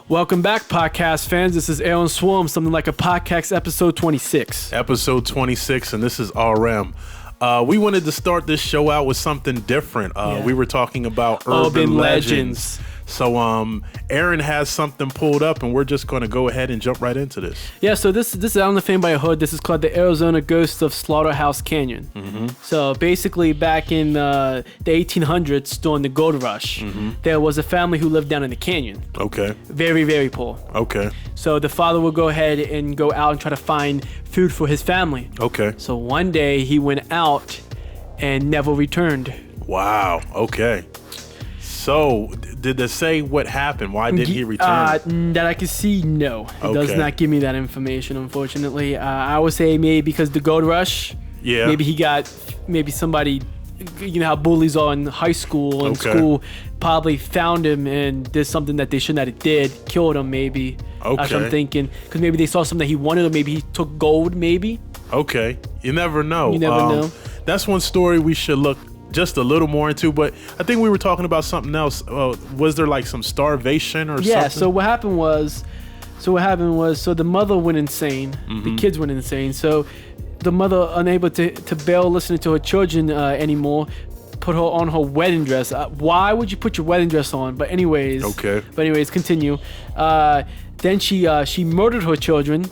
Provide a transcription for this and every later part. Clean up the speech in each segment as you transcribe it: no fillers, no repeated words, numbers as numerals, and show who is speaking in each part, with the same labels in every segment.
Speaker 1: Welcome back, podcast fans. This is Aaron Swarm, something like a podcast episode 26.
Speaker 2: Episode 26, and this is RM. We wanted to start this show out with something different. We were talking about urban legends. So Aaron has something pulled up, and we're just going to go ahead and jump right into this.
Speaker 1: Yeah, so this is, I don't know if anybody heard, this is called the Arizona Ghost of Slaughterhouse Canyon.
Speaker 2: Mm-hmm.
Speaker 1: So basically back in the 1800s during the gold rush, there was a family who lived down in the canyon.
Speaker 2: Okay.
Speaker 1: Very, very poor.
Speaker 2: Okay.
Speaker 1: So the father would go ahead and go out and try to find food for his family.
Speaker 2: Okay.
Speaker 1: So one day he went out and never returned.
Speaker 2: Wow. Okay. So, did they say what happened? Why did he return?
Speaker 1: That I can see, no. It does not give me that information, unfortunately. I would say maybe because the gold rush.
Speaker 2: Yeah.
Speaker 1: Maybe somebody, you know how bullies are in high school and school, probably found him and did something that they should not have did, killed him maybe.
Speaker 2: Okay.
Speaker 1: That's what I'm thinking. Because maybe they saw something that he wanted, or maybe he took gold, maybe.
Speaker 2: Okay. You never know.
Speaker 1: You never know.
Speaker 2: That's one story we should look just a little more into, but I think we were talking about something else. Was there like some starvation or something?
Speaker 1: Yeah, so what happened was the mother went insane. The kids went insane. So the mother, unable to bear listening to her children anymore, put her on her wedding dress. Why would you put your wedding dress on? But anyways.
Speaker 2: Okay.
Speaker 1: But anyways, continue. Then she murdered her children,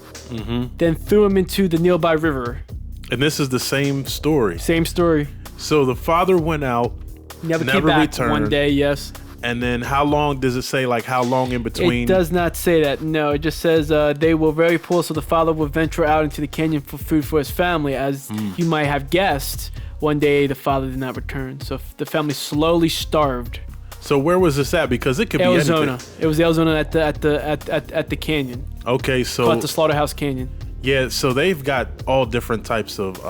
Speaker 1: then threw them into the nearby river.
Speaker 2: And this is the same story.
Speaker 1: Same story.
Speaker 2: So the father went out,
Speaker 1: never came back.
Speaker 2: Returned.
Speaker 1: One day, yes.
Speaker 2: And then how long does it say, like how long in between?
Speaker 1: It does not say that, no. It just says they were very poor, so the father would venture out into the canyon for food for his family. As you might have guessed, one day the father did not return. So the family slowly starved.
Speaker 2: So where was this at? Because it could
Speaker 1: Arizona.
Speaker 2: be anything.
Speaker 1: It was Arizona at the canyon.
Speaker 2: Okay, so
Speaker 1: Called the Slaughterhouse Canyon.
Speaker 2: Yeah, so they've got all different types of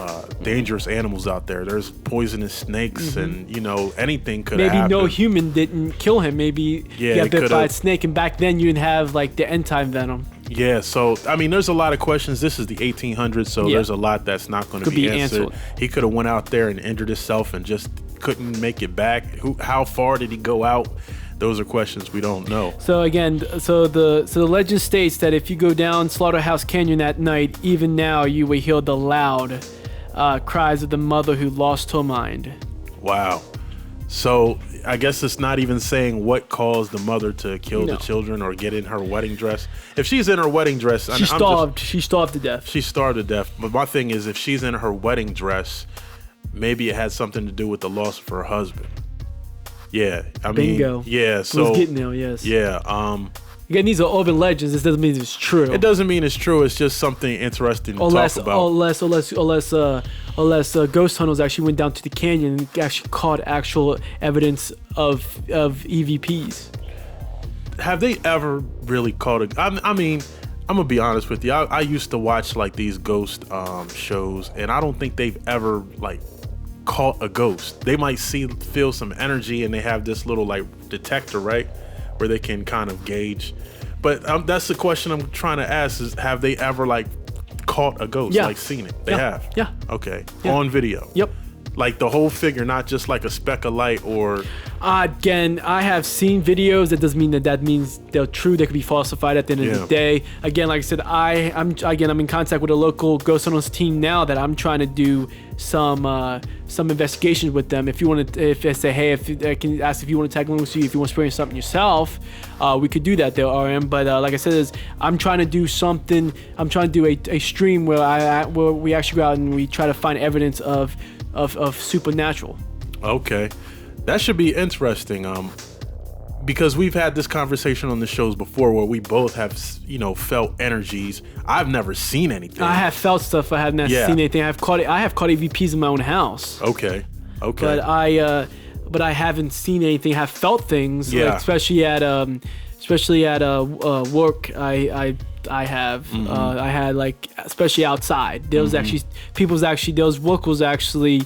Speaker 2: dangerous animals out there. There's poisonous snakes and, anything could happen.
Speaker 1: Maybe no human didn't kill him. Maybe he got bit by a snake, and back then you didn't have like the end time venom.
Speaker 2: Yeah, so, I mean, there's a lot of questions. This is the 1800s, so there's a lot that's not going to be answered. He could have went out there and injured himself and just couldn't make it back. How far did he go out? Those are questions we don't know.
Speaker 1: So again, the legend states that if you go down Slaughterhouse Canyon at night, even now you will hear the loud cries of the mother who lost her mind.
Speaker 2: Wow. So I guess it's not even saying what caused the mother to kill the children or get in her wedding dress. If she's in her wedding dress,
Speaker 1: she starved to death.
Speaker 2: She starved to death. But my thing is, if she's in her wedding dress, maybe it had something to do with the loss of her husband. Yeah, I mean,
Speaker 1: bingo.
Speaker 2: Yeah, so
Speaker 1: it was getting there, yes.
Speaker 2: Yeah.
Speaker 1: Again, these are urban legends. This doesn't mean it's true.
Speaker 2: It doesn't mean it's true. It's just something interesting to talk about.
Speaker 1: Unless ghost hunters actually went down to the canyon and actually caught actual evidence of EVPs.
Speaker 2: Have they ever really caught I mean, I'm gonna be honest with you. I used to watch like these ghost shows, and I don't think they've ever like caught a ghost. They might feel some energy, and they have this little like detector, right, where they can kind of gauge. But that's the question I'm trying to ask: is have they ever like caught a ghost, like seen it? They have.
Speaker 1: Yeah.
Speaker 2: Okay.
Speaker 1: Yeah.
Speaker 2: On video.
Speaker 1: Yep.
Speaker 2: Like the whole figure, not just like a speck of light or.
Speaker 1: Again, I have seen videos. That doesn't mean that means they're true. They could be falsified at the end of the day. Again, like I said, I'm in contact with a local ghost hunters team now that I'm trying to do some investigations with them. If you want to, if I say, hey, if I can ask if you want to tag along with you, if you want to experience something yourself, we could do that there, RM. But like I said, I'm trying to do something. I'm trying to do a stream where we actually go out and we try to find evidence of supernatural.
Speaker 2: Okay, that should be interesting. Because we've had this conversation on the shows before where we both have, felt energies. I've never seen anything.
Speaker 1: I have felt stuff. I have not seen anything. I have caught EVPs in my own house.
Speaker 2: Okay.
Speaker 1: But I haven't seen anything. I have felt things.
Speaker 2: Yeah.
Speaker 1: Like, especially at work. I have. I had like, especially outside. There was those workers actually.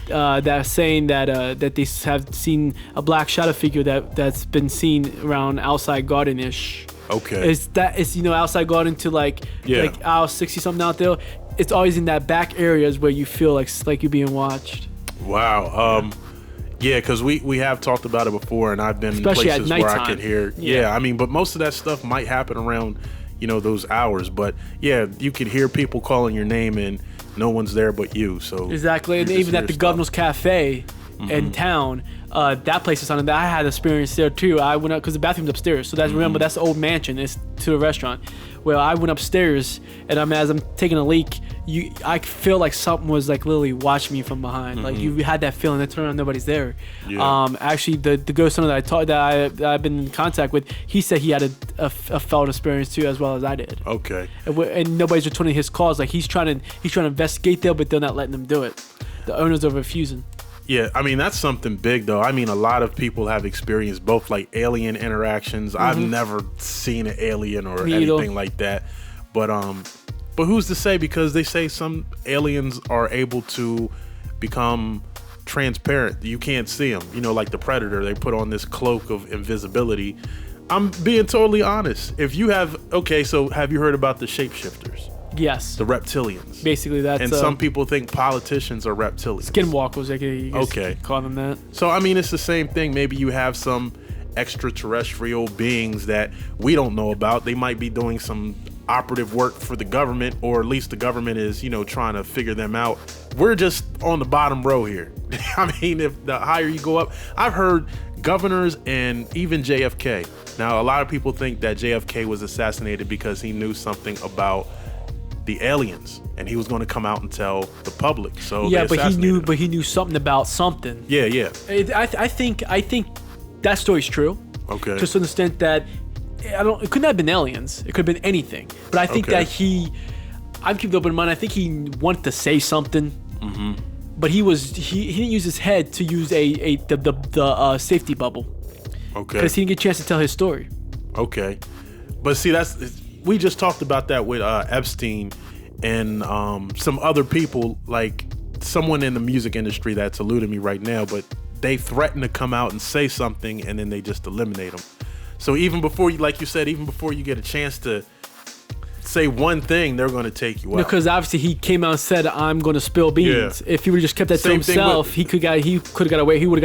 Speaker 1: That are saying that they have seen a black shadow figure that's been seen around outside garden-ish.
Speaker 2: Okay.
Speaker 1: It's outside garden to like aisle 60 something out there. It's always in that back areas where you feel like you're being watched.
Speaker 2: Wow. Yeah, because we have talked about it before, and I've been
Speaker 1: Especially
Speaker 2: in
Speaker 1: at
Speaker 2: places where I
Speaker 1: nighttime.
Speaker 2: can hear. Yeah, I mean, but most of that stuff might happen around, those hours. But yeah, you could hear people calling your name, and no one's there but you. So
Speaker 1: Exactly, and even at the Governor's Cafe in town, that place is something that I had experience there too. I went up because the bathroom's upstairs, so remember that's the old mansion. It's to a restaurant. Well, I went upstairs, and as I'm taking a leak, I feel like something was like literally watching me from behind. Like you had that feeling. I turned around, nobody's there.
Speaker 2: Yeah.
Speaker 1: Actually, the ghost hunter that I've been in contact with, he said he had a felt experience too, as well as I did.
Speaker 2: Okay.
Speaker 1: And nobody's returning his calls. Like he's trying to investigate there, but they're not letting him do it. The owners are refusing.
Speaker 2: Yeah, I mean, that's something big, though. I mean, a lot of people have experienced both, like, alien interactions. I've never seen an alien or anything like that. But who's to say? Because they say some aliens are able to become transparent. You can't see them. Like the Predator, they put on this cloak of invisibility. I'm being totally honest. If you have... Okay, so have you heard about the shapeshifters?
Speaker 1: Yes.
Speaker 2: The reptilians.
Speaker 1: Basically, that's...
Speaker 2: And some people think politicians are reptilians.
Speaker 1: Skinwalkers, you guess call them that.
Speaker 2: So, I mean, it's the same thing. Maybe you have some extraterrestrial beings that we don't know about. They might be doing some operative work for the government, or at least the government is, trying to figure them out. We're just on the bottom row here. I mean, if the higher you go up... I've heard governors and even JFK. Now, a lot of people think that JFK was assassinated because he knew something about the aliens, and he was going to come out and tell the public. So
Speaker 1: yeah, but he knew something about something.
Speaker 2: Yeah.
Speaker 1: I think that story's true.
Speaker 2: Okay.
Speaker 1: To some extent that it couldn't have been aliens. It could have been anything. But I think that I'm keeping open mind. I think he wanted to say something. But he didn't use his head to use the safety bubble.
Speaker 2: Okay.
Speaker 1: Because he didn't get a chance to tell his story.
Speaker 2: Okay. But see, we just talked about that with Epstein and some other people, like someone in the music industry that's eluding me right now, but they threaten to come out and say something, and then they just eliminate them. So even before you, like you said, even before you get a chance to say one thing, they're going to take you out.
Speaker 1: Because obviously he came out and said, "I'm going to spill beans." Yeah. If he would have just kept that to himself, he would have got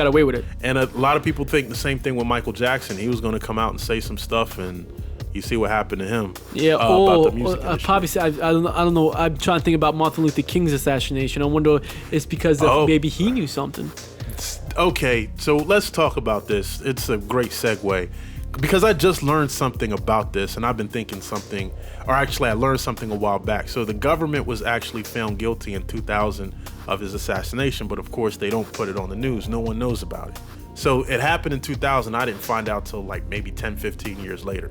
Speaker 1: away with it.
Speaker 2: And a lot of people think the same thing with Michael Jackson. He was going to come out and say some stuff, and you see what happened to him.
Speaker 1: Yeah,
Speaker 2: about the music industry.
Speaker 1: Probably. I don't know. I'm trying to think about Martin Luther King's assassination. I wonder it's because maybe he knew something.
Speaker 2: Okay, so let's talk about this. It's a great segue. Because I just learned something about this, and I've been thinking something, or actually I learned something a while back. So the government was actually found guilty in 2000 of his assassination, but of course they don't put it on the news. No one knows about it. So it happened in 2000. I didn't find out till like maybe 10, 15 years later.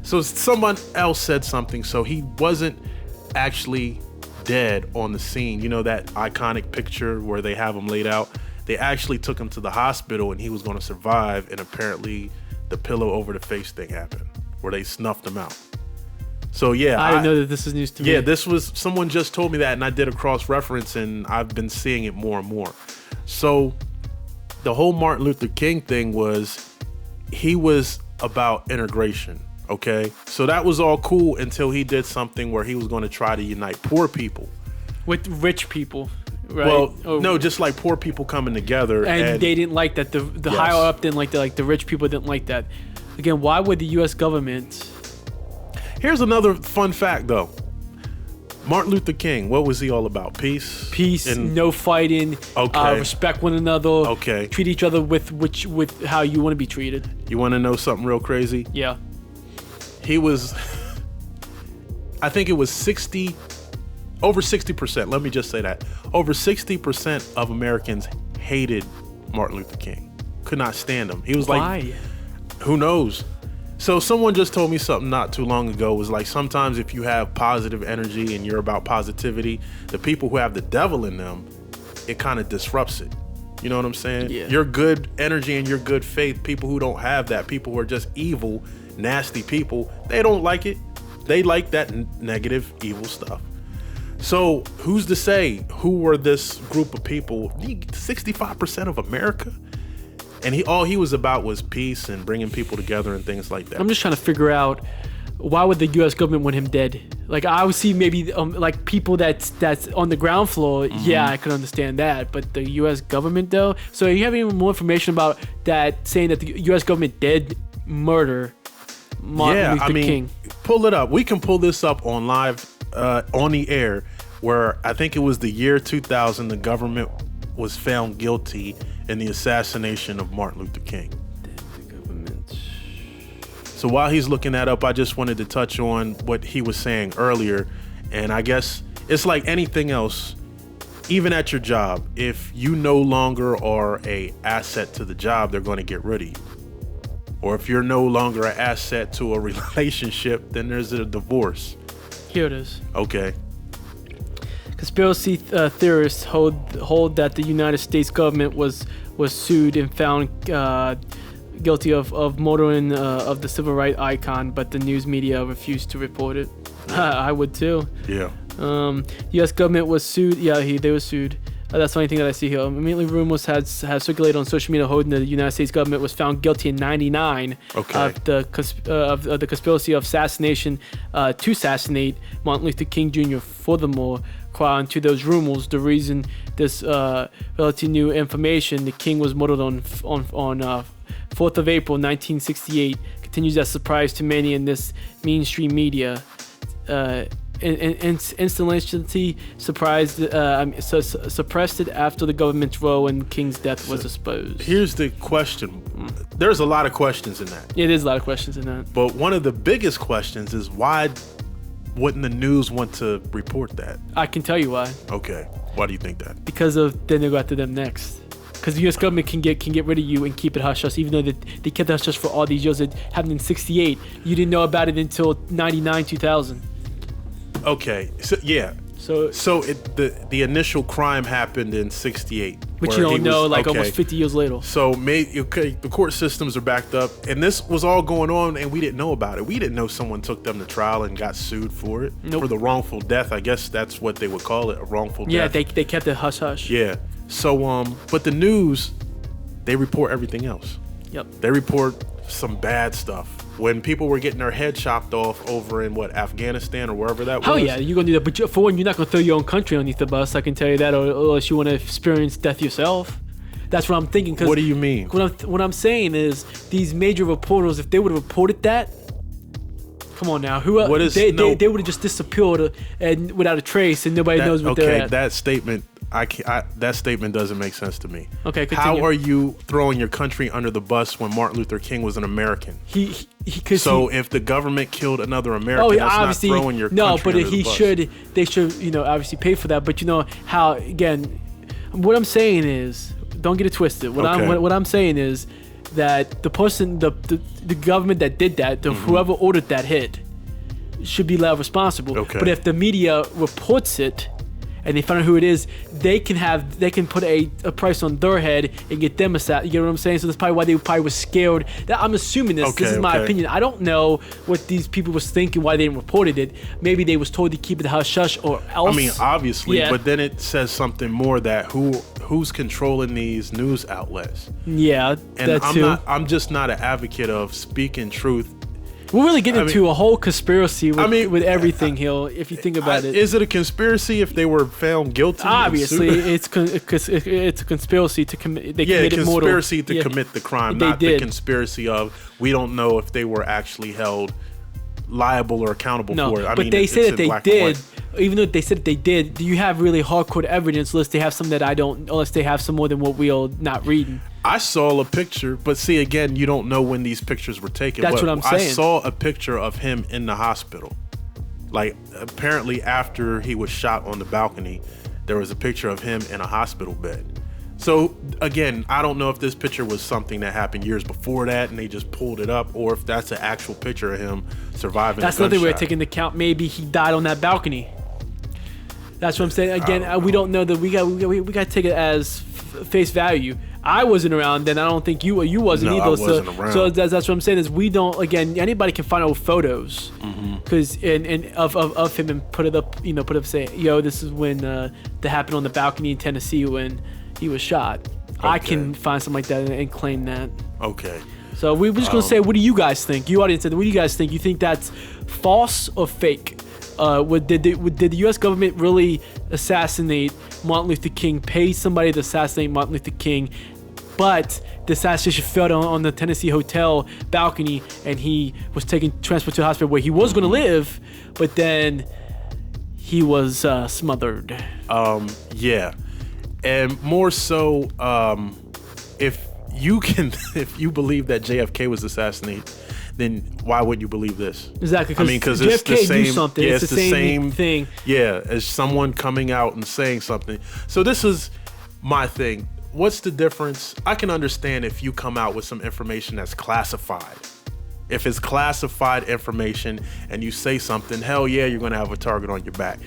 Speaker 2: So someone else said something, so he wasn't actually dead on the scene. You know that iconic picture where they have him laid out? They actually took him to the hospital, and he was going to survive, and apparently the pillow over the face thing happened where they snuffed him out. So yeah,
Speaker 1: I didn't know that this is news to me.
Speaker 2: Yeah, this was, someone just told me that, and I did a cross reference, and I've been seeing it more and more. So the whole Martin Luther King thing he was about integration. Okay, so that was all cool until he did something where he was going to try to unite poor people
Speaker 1: with rich people. Right.
Speaker 2: Well, no, just like poor people coming together,
Speaker 1: and they didn't like that. The higher up didn't like that. Like the rich people didn't like that. Again, why would the U.S. government?
Speaker 2: Here's another fun fact, though. Martin Luther King, what was he all about? Peace,
Speaker 1: and no fighting.
Speaker 2: Okay.
Speaker 1: Respect one another.
Speaker 2: Okay.
Speaker 1: Treat each other with how you want to be treated.
Speaker 2: You want to know something real crazy?
Speaker 1: Yeah.
Speaker 2: He was, I think it was over 60%. Let me just say that. Over 60% of Americans hated Martin Luther King. Could not stand him. He was
Speaker 1: Why?
Speaker 2: Who knows? So someone just told me something not too long ago. Was like, sometimes if you have positive energy and you're about positivity, the people who have the devil in them, it kind of disrupts it. You know what I'm saying?
Speaker 1: Yeah.
Speaker 2: Your good energy and your good faith, people who don't have that, people who are just evil, nasty people, they don't like it. They like that negative, evil stuff. So who's to say who were this group of people? 65% of America? And all he was about was peace and bringing people together and things like that.
Speaker 1: I'm just trying to figure out why would the U.S. government want him dead? Like, I would see maybe like people that's on the ground floor. Yeah, I could understand that, but the U.S. government though. So you have any more information about that, saying that the U.S. government did murder Martin Luther King?
Speaker 2: Pull it up. We can pull this up on live, on the air, where I think it was the year 2000. The government was found guilty in the assassination of Martin Luther King. So while he's looking that up, I just wanted to touch on what he was saying earlier. And I guess it's like anything else, even at your job, if you no longer are an asset to the job, they're going to get rid of you. Or if you're no longer an asset to a relationship, then there's a divorce.
Speaker 1: Here it is.
Speaker 2: Okay.
Speaker 1: Conspiracy theorists hold that the United States government was sued and found guilty of murdering of the civil rights icon, but the news media refused to report it. I would too.
Speaker 2: Yeah.
Speaker 1: U.S. government was sued. Yeah, they were sued. That's the only thing that I see here. Immediately, rumors have circulated on social media holding the United States government was found guilty in '99 of the conspiracy of assassination to assassinate Martin Luther King Jr. Furthermore, according to those rumors, the reason this relatively new information, the King was murdered on 4th of April 1968, continues as a surprise to many in this mainstream media. Instantly suppressed it after the government's role in King's death was exposed.
Speaker 2: Here's the question. There's a lot of questions in that.
Speaker 1: Yeah, there's a lot of questions in that.
Speaker 2: But one of the biggest questions is, why wouldn't the news want to report that?
Speaker 1: I can tell you why.
Speaker 2: Okay. Why do you think that?
Speaker 1: Because then they go after them next. Because the U.S. government can get rid of you and keep it hush-hush, even though they kept it hush-hush for all these years. It happened in '68. You didn't know about it until '99, 2000.
Speaker 2: Okay, so yeah. So the initial crime happened in '68,
Speaker 1: but you don't know, almost 50 years later.
Speaker 2: So the court systems are backed up, and this was all going on, and we didn't know about it. We didn't know someone took them to trial and got sued for it.
Speaker 1: Nope.
Speaker 2: For the wrongful death. I guess that's what they would call it, a wrongful death.
Speaker 1: Yeah, they kept it hush hush.
Speaker 2: Yeah. So but the news, they report everything else.
Speaker 1: Yep.
Speaker 2: They report some bad stuff. When people were getting their head chopped off over in Afghanistan or wherever that was.
Speaker 1: Oh yeah, you're gonna do that. But for one, you're not gonna throw your own country underneath the bus. I can tell you that, or unless you want to experience death yourself. That's what I'm thinking.
Speaker 2: What do you mean?
Speaker 1: What I'm saying is, these major reporters, if they would have reported that, come on now, they would have just disappeared and without a trace, and nobody knows what they're at.
Speaker 2: Okay, that statement. That statement doesn't make sense to me.
Speaker 1: Okay, continue.
Speaker 2: How are you throwing your country under the bus when Martin Luther King was an American? If the government killed another American, that's not throwing your country under the bus.
Speaker 1: They should, obviously pay for that. But how, again, what I'm saying is, don't get it twisted. What I'm saying is that the person, the government that did that, whoever ordered that hit, should be held responsible.
Speaker 2: Okay.
Speaker 1: But if the media reports it, and they find out who it is, they can put a price on their head and get them a. You know what I'm saying? So that's probably why they probably was scared. I'm assuming this. This is my opinion. I don't know what these people was thinking, why they didn't report it. Maybe they was told to keep it hush hush or else.
Speaker 2: I mean, obviously,
Speaker 1: yeah.
Speaker 2: But then it says something more, that who's controlling these news outlets.
Speaker 1: Yeah,
Speaker 2: and I'm just not an advocate of speaking truth.
Speaker 1: We're really getting into a whole conspiracy with everything here, if you think about it.
Speaker 2: Is it a conspiracy if they were found guilty?
Speaker 1: Obviously, it's a conspiracy to commit.
Speaker 2: Conspiracy to commit the crime, not the conspiracy of we don't know if they were actually held liable or accountable for it.
Speaker 1: But they said that they did. Even though they said that they did, do you have really hardcore evidence unless they have some that I don't, unless they have some more than what we are not reading?
Speaker 2: I saw a picture, but see, again, you don't know when these pictures were taken.
Speaker 1: That's what I'm saying.
Speaker 2: I saw a picture of him in the hospital. Like, apparently after he was shot on the balcony, there was a picture of him in a hospital bed. So, again, I don't know if this picture was something that happened years before that and they just pulled it up, or if that's an actual picture of him surviving.
Speaker 1: That's another way of taking into account. Maybe he died on that balcony. That's what I'm saying. Again, we don't know that. We got to take it as face value. I wasn't around then. I don't think you wasn't either.
Speaker 2: I wasn't around.
Speaker 1: So that's what I'm saying is we don't. Again, anybody can find old photos, because of him and put it up. Put up say, yo, this is when that happened on the balcony in Tennessee when he was shot. Okay. I can find something like that and claim that.
Speaker 2: Okay.
Speaker 1: So we're just gonna say, what do you guys think? You audience, what do you guys think? You think that's false or fake? Did the U.S. government really assassinate Martin Luther King? Pay somebody to assassinate Martin Luther King, but the assassination failed on the Tennessee hotel balcony, and he was transported to the hospital where he was going to live, but then he was smothered.
Speaker 2: Yeah, and more so, if you believe that JFK was assassinated, then why wouldn't you believe this?
Speaker 1: Exactly.
Speaker 2: I mean, because
Speaker 1: JFK
Speaker 2: it's the same.
Speaker 1: knew something.
Speaker 2: Yeah,
Speaker 1: it's the same thing.
Speaker 2: Yeah, as someone coming out and saying something. So this is my thing. What's the difference? I can understand if you come out with some information that's classified. If it's classified information and you say something, hell yeah, you're going to have a target on your back.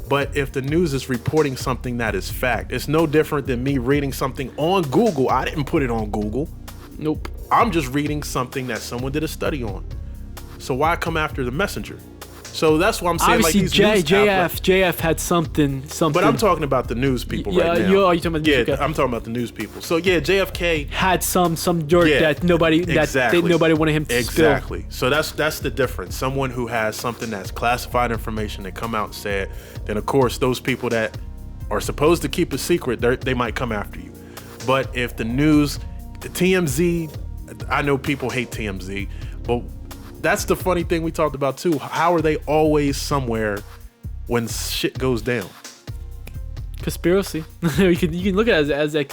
Speaker 2: But if the news is reporting something that is fact, it's no different than me reading something on Google. I didn't put it on Google.
Speaker 1: Nope.
Speaker 2: I'm just reading something that someone did a study on. So why come after the messenger? So that's what I'm saying.
Speaker 1: Obviously,
Speaker 2: like these
Speaker 1: JF had something.
Speaker 2: But I'm talking about the news people right now.
Speaker 1: You're talking about the news,
Speaker 2: I'm talking about the news people. So yeah, JFK
Speaker 1: had some dirt that nobody wanted him to spill.
Speaker 2: Exactly. So that's the difference. Someone who has something that's classified information that come out and say it, then of course those people that are supposed to keep a secret, they might come after you. But if the news, TMZ, I know people hate TMZ, but that's the funny thing we talked about too. How are they always somewhere when shit goes down?
Speaker 1: Conspiracy. you can look at it as a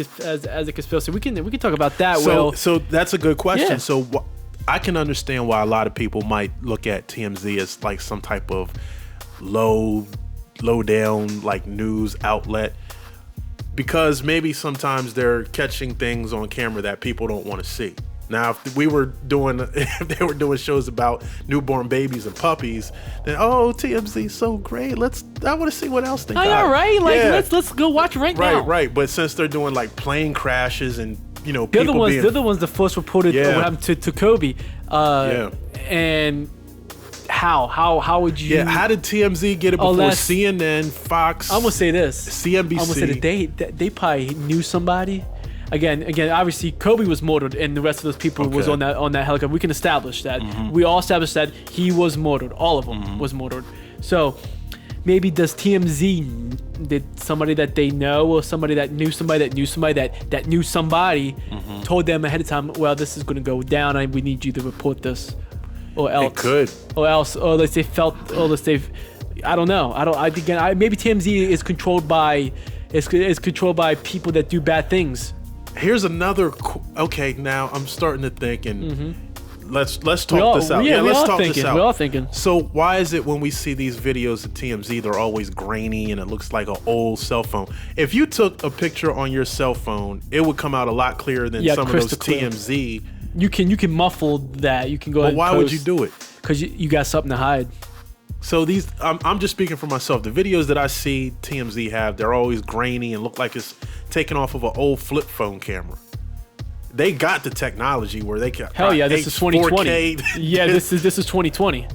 Speaker 1: conspiracy. We can talk about that.
Speaker 2: So that's a good question.
Speaker 1: Yeah.
Speaker 2: So I can understand why a lot of people might look at TMZ as like some type of low down like news outlet, because maybe sometimes they're catching things on camera that people don't want to see. Now, if they were doing shows about newborn babies and puppies, then TMZ's so great. I want to see what else they got.
Speaker 1: All right, let's go watch now.
Speaker 2: Right. But since they're doing like plane crashes and
Speaker 1: they're the ones that first reported what happened to Kobe. And how would you?
Speaker 2: Yeah, how did TMZ get it before CNN, Fox?
Speaker 1: I'm gonna say this.
Speaker 2: CNBC.
Speaker 1: I'm gonna say that they probably knew somebody. Again, obviously Kobe was murdered, and the rest of those people was on that helicopter. We can establish that. Mm-hmm. We all established that he was murdered. All of them was murdered. So maybe does TMZ, did somebody that they know, or somebody that knew somebody that knew somebody that knew somebody, told them ahead of time, well, this is going to go down, and we need you to report this, or else.
Speaker 2: It could.
Speaker 1: Or else, or let's say I don't know. Maybe TMZ is controlled by people that do bad things.
Speaker 2: Here's another. Okay, now I'm starting to think, and let's talk this out. Let's talk this out.
Speaker 1: We're all thinking.
Speaker 2: So why is it when we see these videos of TMZ, they're always grainy and it looks like an old cell phone? If you took a picture on your cell phone, it would come out a lot clearer than some of those TMZ.
Speaker 1: You can muffle that. You can go.
Speaker 2: But why would you do it?
Speaker 1: Because you got something to hide.
Speaker 2: So these, I'm just speaking for myself. The videos that I see TMZ have, they're always grainy and look like it's taken off of an old flip phone camera. They got the technology where they can.
Speaker 1: Hell yeah, this is 2020.
Speaker 2: 4K.
Speaker 1: Yeah, this is 2020.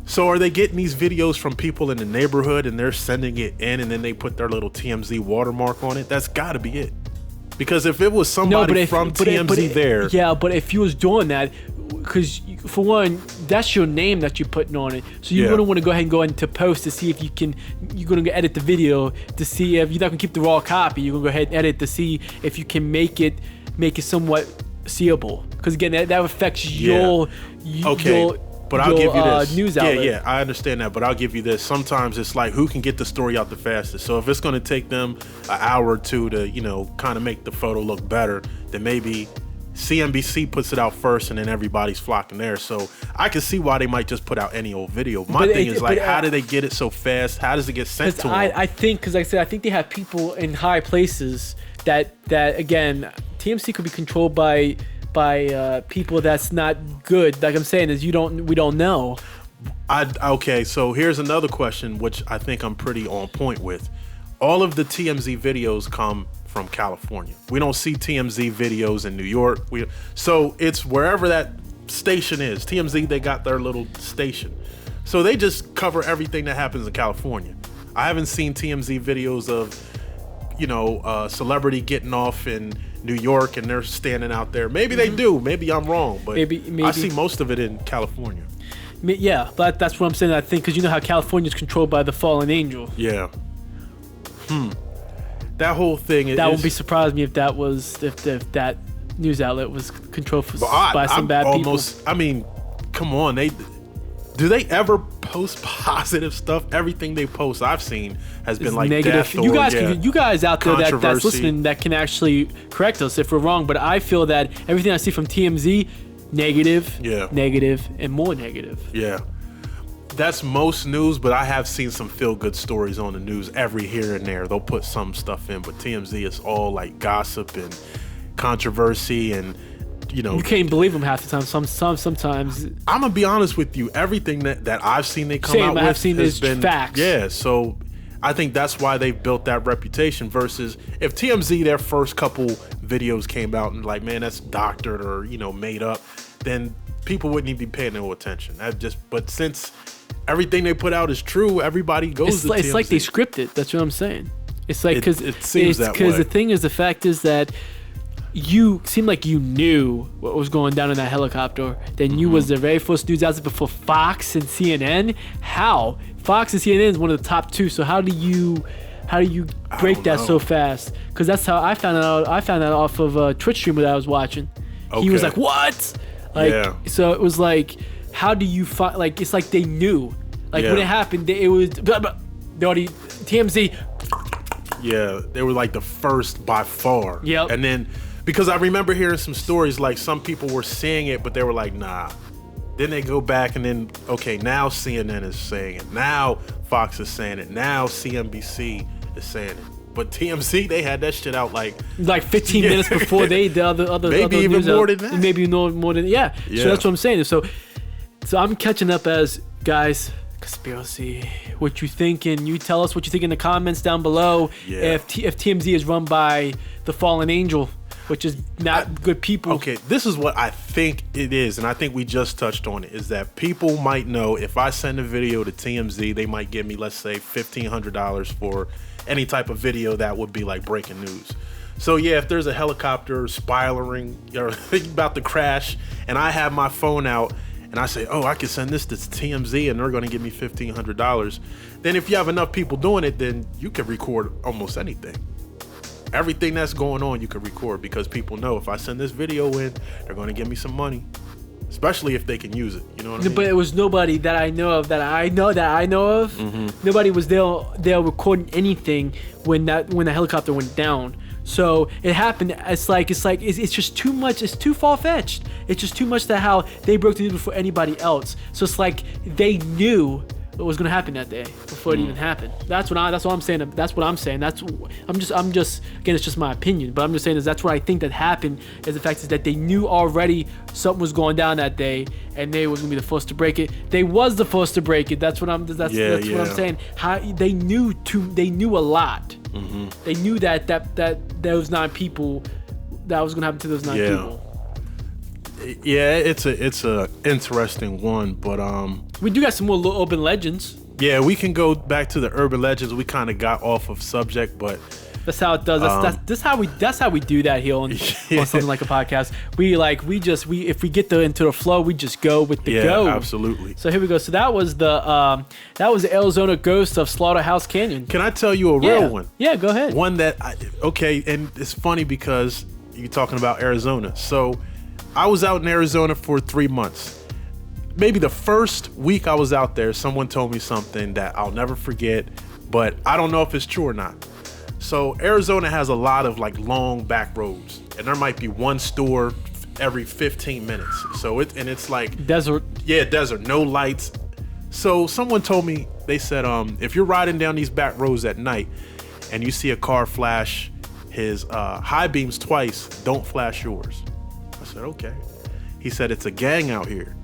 Speaker 2: So are they getting these videos from people in the neighborhood and they're sending it in, and then they put their little TMZ watermark on it? That's got to be it. Because if it was somebody from TMZ there.
Speaker 1: Yeah, but if you was doing that, because for one, that's your name that you're putting on it. So you're going to want to go ahead and go into post to see if you're going to edit the video to see if you're not going to keep the raw copy. You're going to go ahead and edit to see if you can make it somewhat seeable. Because again, that affects your
Speaker 2: but I'll give you this.
Speaker 1: News outlet.
Speaker 2: Yeah, I understand that, but I'll give you this. Sometimes it's like who can get the story out the fastest. So if it's going to take them an hour or two to, kind of make the photo look better, then maybe CNBC puts it out first and then everybody's flocking there. So I can see why they might just put out any old video. My thing is how do they get it so fast? How does it get sent to them?
Speaker 1: I think, because like I said, I think they have people in high places that again, TMZ could be controlled by people that's not good. Like I'm saying, is we don't know.
Speaker 2: Okay, so here's another question, which I think I'm pretty on point with. All of the TMZ videos come from California. We don't see TMZ videos in New York. So it's wherever that station is. TMZ, they got their little station. So they just cover everything that happens in California. I haven't seen TMZ videos of, celebrity getting off in New York and they're standing out there. Maybe they do. Maybe I'm wrong, but
Speaker 1: Maybe.
Speaker 2: I see most of it in California.
Speaker 1: Yeah, but that's what I'm saying. I think because you know how California is controlled by the fallen angel.
Speaker 2: Yeah. That whole thing.
Speaker 1: That wouldn't be surprised me if that was if that news outlet was controlled by some bad people.
Speaker 2: I mean, come on. Do they ever post positive stuff? Everything they post I've seen has been like
Speaker 1: negative.
Speaker 2: Death or,
Speaker 1: you guys out there that's
Speaker 2: controversy.
Speaker 1: listening that can actually correct us if we're wrong. But I feel that everything I see from TMZ, negative, negative, and more negative.
Speaker 2: Yeah. That's most news, but I have seen some feel-good stories on the news every here and there. They'll put some stuff in, but TMZ is all like gossip and controversy and, you know.
Speaker 1: You can't believe them half the time. Sometimes.
Speaker 2: I'm going to be honest with you. Everything that I've seen they come out with
Speaker 1: I've seen
Speaker 2: has been
Speaker 1: facts.
Speaker 2: Yeah, so I think that's why they've built that reputation versus if TMZ, their first couple videos came out and like, man, that's doctored or, you know, made up, then people wouldn't even be paying no attention. But since everything they put out is true, everybody goes to TMZ.
Speaker 1: It's like they script it. That's what I'm saying. It's like because
Speaker 2: it seems that way.
Speaker 1: The thing is, the fact is that you seem like you knew what was going down in that helicopter. Then you was the very first news outlet before Fox and CNN. How? Fox and CNN is one of the top two. So how do you break that so fast? Because that's how I found out. I found out off of a Twitch streamer that I was watching. Okay. He was like, "What?" So it was like, how do you find? Like, it's like they knew. Like when it happened, it was they already TMZ.
Speaker 2: Yeah, they were like the first by far.
Speaker 1: Yep.
Speaker 2: And then because I remember hearing some stories like some people were seeing it, but they were like, nah. Then they go back and then okay, now CNN is saying it. Now Fox is saying it. Now CNBC is saying it. But TMZ, they had that shit out like
Speaker 1: 15 minutes before the other
Speaker 2: maybe even
Speaker 1: news
Speaker 2: more than that.
Speaker 1: Maybe more than So that's what I'm saying. So I'm catching up as guys. Conspiracy. What you thinking? You tell us what you think in the comments down below.
Speaker 2: Yeah.
Speaker 1: If TMZ is run by the fallen angel, which is not good people.
Speaker 2: Okay, this is what I think it is, and I think we just touched on it, is that people might know if I send a video to TMZ, they might give me, let's say, $1,500 for any type of video that would be like breaking news. So yeah, if there's a helicopter spiraling or about to crash and I have my phone out and I say, oh, I can send this to TMZ and they're going to give me $1,500, then if you have enough people doing it, then you can record almost anything. Everything that's going on, you can record because people know if I send this video in, they're going to give me some money, especially if they can use it. You know what I mean?
Speaker 1: But it was nobody that I know of Nobody was there recording anything when the helicopter went down. So it happened. It's just too much. It's too far-fetched. It's just too much that how they broke the news before anybody else. So it's like they knew what was going to happen that day before it even happened. That's what I'm saying. I'm just again, it's just my opinion, but I'm just saying that's what I think that happened. Is the fact is that they knew already something was going down that day, and they was going to be the first to break it. They was the first to break it. That's what I'm saying. How they knew a lot. Mm-hmm. They knew that those 9 people, that was going to happen to those 9 people.
Speaker 2: Yeah, it's a interesting one, but
Speaker 1: we do got some more urban legends.
Speaker 2: Yeah, we can go back to the urban legends. We kind of got off of subject, but
Speaker 1: that's how it does. That's how we do that here on something like a podcast. If we get into the flow, we just go with the go.
Speaker 2: Yeah, absolutely.
Speaker 1: So here we go. So that was the Arizona ghost of Slaughterhouse Canyon.
Speaker 2: Can I tell you a real one?
Speaker 1: Yeah, go ahead.
Speaker 2: One that and it's funny because you're talking about Arizona. So I was out in Arizona for 3 months. Maybe the first week I was out there, someone told me something that I'll never forget, but I don't know if it's true or not. So Arizona has a lot of like long back roads, and there might be one store every 15 minutes. So it's like
Speaker 1: desert. Yeah,
Speaker 2: desert, no lights. So someone told me, they said, if you're riding down these back roads at night and you see a car flash his high beams twice, don't flash yours. I said, okay. He said, it's a gang out here.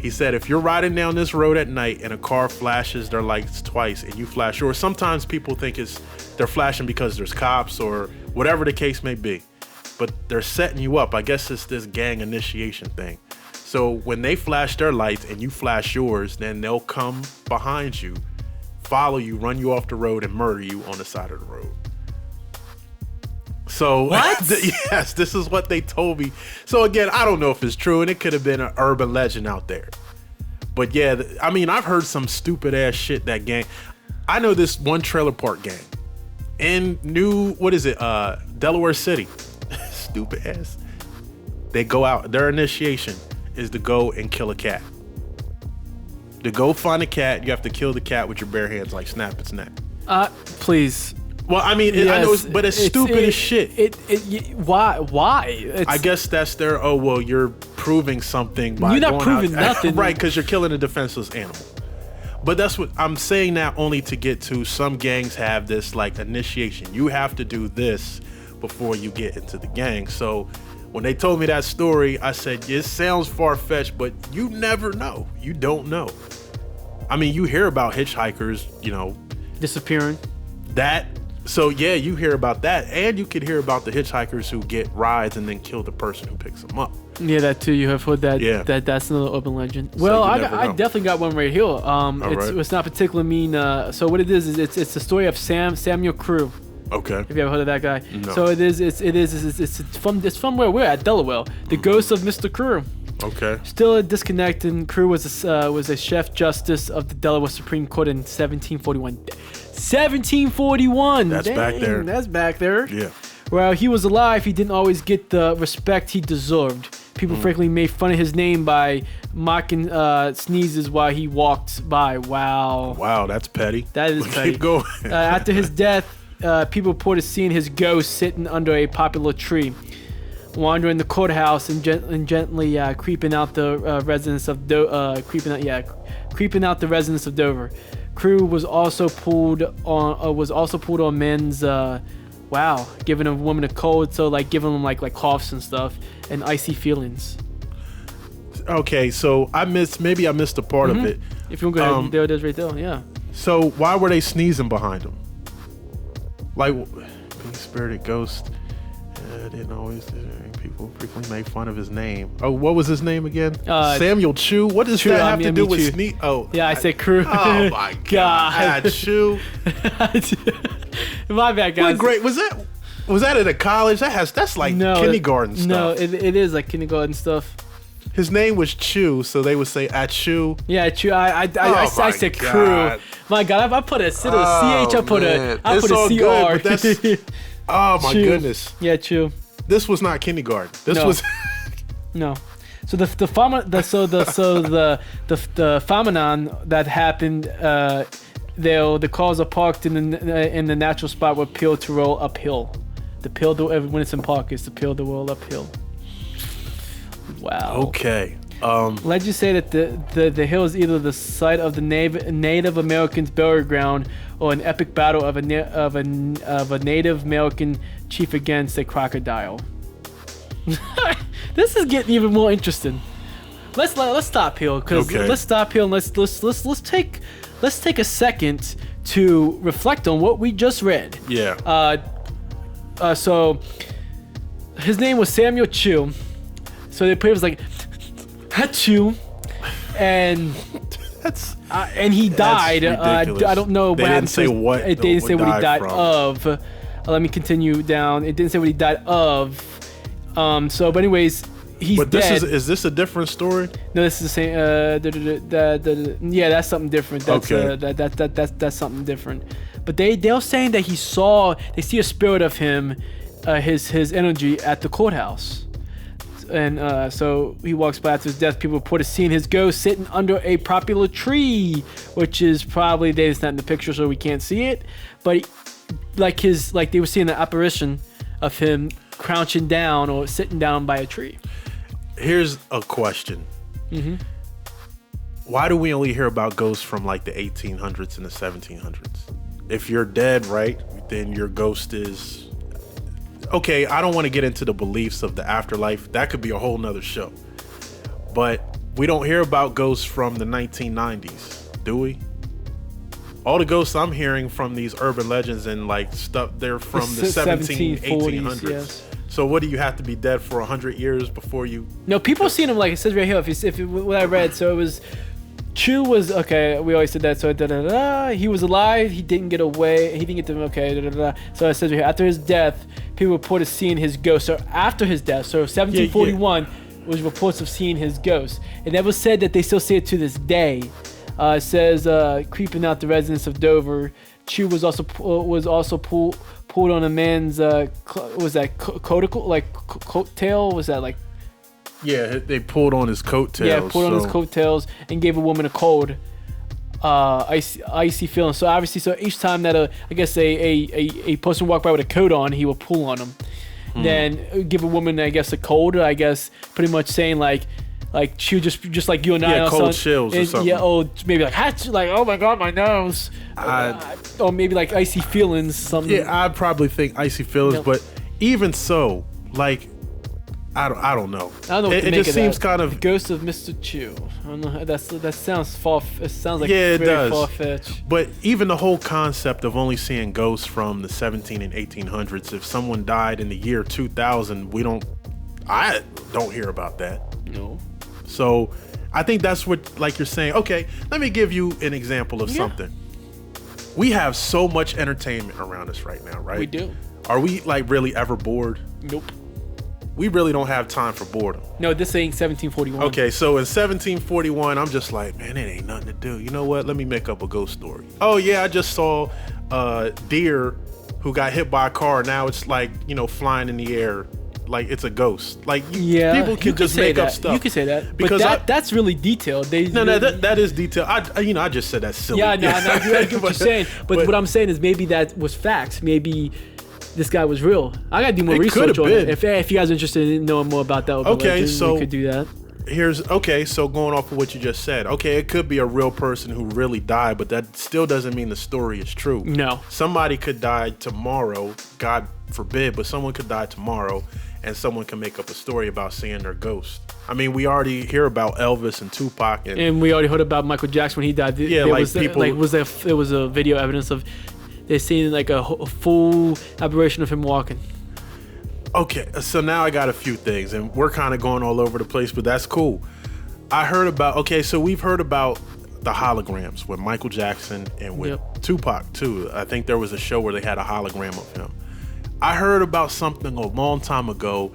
Speaker 2: He said, if you're riding down this road at night and a car flashes their lights twice and you flash yours, sometimes people think they're flashing because there's cops or whatever the case may be, but they're setting you up. I guess it's this gang initiation thing. So when they flash their lights and you flash yours, then they'll come behind you, follow you, run you off the road, and murder you on the side of the road. So
Speaker 1: What?
Speaker 2: Yes, this is what they told me. So again, I don't know if it's true, and it could have been an urban legend out there. But yeah, I mean, I've heard some stupid ass shit that gang. I know this one trailer park gang in Delaware City. Stupid ass. They go out. Their initiation is to go and kill a cat. To go find a cat, you have to kill the cat with your bare hands, like snap its neck.
Speaker 1: Please.
Speaker 2: Well, I mean, I know, but it's stupid as shit.
Speaker 1: Why?
Speaker 2: I guess that's their. Oh well, you're proving something by
Speaker 1: you're not
Speaker 2: going
Speaker 1: proving
Speaker 2: out,
Speaker 1: nothing,
Speaker 2: right? Because you're killing a defenseless animal. But that's what I'm saying. That only to get to some gangs have this like initiation. You have to do this before you get into the gang. So when they told me that story, I said, it sounds far-fetched, but you never know. You don't know. I mean, you hear about hitchhikers,
Speaker 1: disappearing.
Speaker 2: So yeah, you hear about that, and you could hear about the hitchhikers who get rides and then kill the person who picks them up.
Speaker 1: Yeah, that too. You have heard that.
Speaker 2: Yeah.
Speaker 1: That's another urban legend.
Speaker 2: So
Speaker 1: Well,
Speaker 2: you never
Speaker 1: I
Speaker 2: know.
Speaker 1: definitely got one right here.
Speaker 2: right.
Speaker 1: It's not particularly mean. So what it is it's the story of Samuel Crew.
Speaker 2: Okay.
Speaker 1: Have you ever heard of that guy?
Speaker 2: No.
Speaker 1: So it's from where we're at, Delaware. The ghost of Mr. Crew.
Speaker 2: Okay.
Speaker 1: Still a disconnect, and Crew was a Chief Justice of the Delaware Supreme Court in 1741. 1741.
Speaker 2: That's
Speaker 1: Dang,
Speaker 2: back there.
Speaker 1: That's back there.
Speaker 2: Yeah.
Speaker 1: While he was alive, he didn't always get the respect he deserved. People frequently made fun of his name by mocking sneezes while he walked by. Wow.
Speaker 2: Wow, that's petty.
Speaker 1: That is petty.
Speaker 2: Keep going.
Speaker 1: After his death, people reported seeing his ghost sitting under a popular tree, wandering the courthouse and gently creeping out the residents of creeping out the residents of Dover. Crew was also pulled on men's giving a woman a cold, so like giving them like coughs and stuff and icy feelings.
Speaker 2: Okay, so I missed a part of it.
Speaker 1: If you want to go ahead, there it is right there. Yeah.
Speaker 2: So why were they sneezing behind him? Like, being spirited ghost. Didn't always. People frequently make fun of his name. Oh, what was his name again? Samuel Chu. What does that have to do with sneeze? Oh,
Speaker 1: yeah, I said Crew.
Speaker 2: Oh my God, Chu.
Speaker 1: My bad, guys.
Speaker 2: What grade was that? Was that at a college? That's like kindergarten stuff.
Speaker 1: No, it is like kindergarten stuff.
Speaker 2: His name was Chu, so they would say Achu.
Speaker 1: Yeah, Chu. I said
Speaker 2: God.
Speaker 1: Crew. My God, I put a CH. I put a CR.
Speaker 2: Good, but that's, oh my goodness.
Speaker 1: Yeah, Chu.
Speaker 2: This was not kindergarten. This was
Speaker 1: no. So the phenomenon that happened, the cars are parked in the natural spot where pill to roll uphill. The pill when it's in park is the pill to roll uphill. Wow.
Speaker 2: Okay.
Speaker 1: Legends say that the hill is either the site of the Native Americans' burial ground or an epic battle of a Native American chief against a crocodile. This is getting even more interesting. Let's stop here, let's stop here and let's take a second to reflect on what we just read.
Speaker 2: Yeah.
Speaker 1: So his name was Samuel Chu. So they put it was like Hachu, and and he died. I don't know what happened. It didn't say what he died of. Let me continue down. It didn't say what he died of. But anyways, he's dead.
Speaker 2: Is this a different story?
Speaker 1: No, this is the same. Yeah, that's something different. That's,
Speaker 2: okay.
Speaker 1: That's something different. But they're saying that they see a spirit of him, his energy at the courthouse. And so he walks by after his death. People reported seeing his ghost sitting under a popular tree, which is probably it's not in the picture, so we can't see it. But like they were seeing the apparition of him crouching down or sitting down by a tree.
Speaker 2: Here's a question. Mm-hmm. Why do we only hear about ghosts from like the 1800s and the 1700s? If you're dead, right, then your ghost is. Okay, I don't want to get into the beliefs of the afterlife. That could be a whole nother show. But we don't hear about ghosts from the 1990s, do we? All the ghosts I'm hearing from these urban legends and like stuff, they're from the 1800s. Yes. So what do you have to be dead for 100 years before you?
Speaker 1: No, people seen him, like it says right here. What I read, so it was Chu was okay. We always said that. So he was alive. He didn't get away. He didn't get to okay. So it says right here, after his death, people reported seeing his ghost. So after his death, so 1741 was reports of seeing his ghost. It never said that they still see it to this day. It says creeping out the residents of Dover. Chew was also pulled on a man's was that coattail? Was that like?
Speaker 2: Yeah, they pulled on his coattails.
Speaker 1: Yeah, pulled on his coattails and gave a woman a cold, icy feeling. So obviously, so each time that I guess a person walked by with a coat on, he would pull on him. Then give a woman, I guess, a cold. I guess pretty much saying like she just like you and I.
Speaker 2: Yeah, cold chills or something.
Speaker 1: Yeah, maybe like oh my god, my nose. Or maybe like icy feelings. Something.
Speaker 2: Yeah, I'd probably think icy feelings, but even so, like. I don't know.
Speaker 1: I don't know. What
Speaker 2: it just seems kind of
Speaker 1: the ghost of Mr. Chew. I don't know. That sounds far. It sounds like
Speaker 2: it
Speaker 1: very
Speaker 2: does.
Speaker 1: far-fetched.
Speaker 2: But even the whole concept of only seeing ghosts from the 17 and 1800s. If someone died in the year 2000, I don't hear about that.
Speaker 1: No.
Speaker 2: So I think that's what, like you're saying. Okay, let me give you an example of something. We have so much entertainment around us right now, right?
Speaker 1: We do.
Speaker 2: Are we like really ever bored?
Speaker 1: Nope.
Speaker 2: We really don't have time for boredom.
Speaker 1: No, this ain't 1741.
Speaker 2: Okay, so in 1741, I'm just like, man, it ain't nothing to do. You know what? Let me make up a ghost story. Oh yeah, I just saw a deer who got hit by a car. Now it's like, flying in the air, like it's a ghost. Like people can just make up stuff.
Speaker 1: You can say that,
Speaker 2: because
Speaker 1: but that's really detailed.
Speaker 2: That is detailed. I just said that's silly.
Speaker 1: Yeah, no, I get what you're saying. But what I'm saying is maybe that was facts. Maybe this guy was real. I gotta do more research on it. If you guys are interested in knowing more about that,
Speaker 2: okay, so
Speaker 1: we could do that.
Speaker 2: So going off of what you just said, okay, it could be a real person who really died, but that still doesn't mean the story is true.
Speaker 1: No.
Speaker 2: Somebody could die tomorrow, God forbid, but someone could die tomorrow, and someone can make up a story about seeing their ghost. I mean, we already hear about Elvis and Tupac, and we
Speaker 1: already heard about Michael Jackson when he died.
Speaker 2: Yeah,
Speaker 1: there was a video evidence of. They're seeing like a full aberration of him walking.
Speaker 2: Okay, so now I got a few things, and we're kind of going all over the place, but that's cool. We've heard about the holograms with Michael Jackson and with Tupac too. I think there was a show where they had a hologram of him. I heard about something a long time ago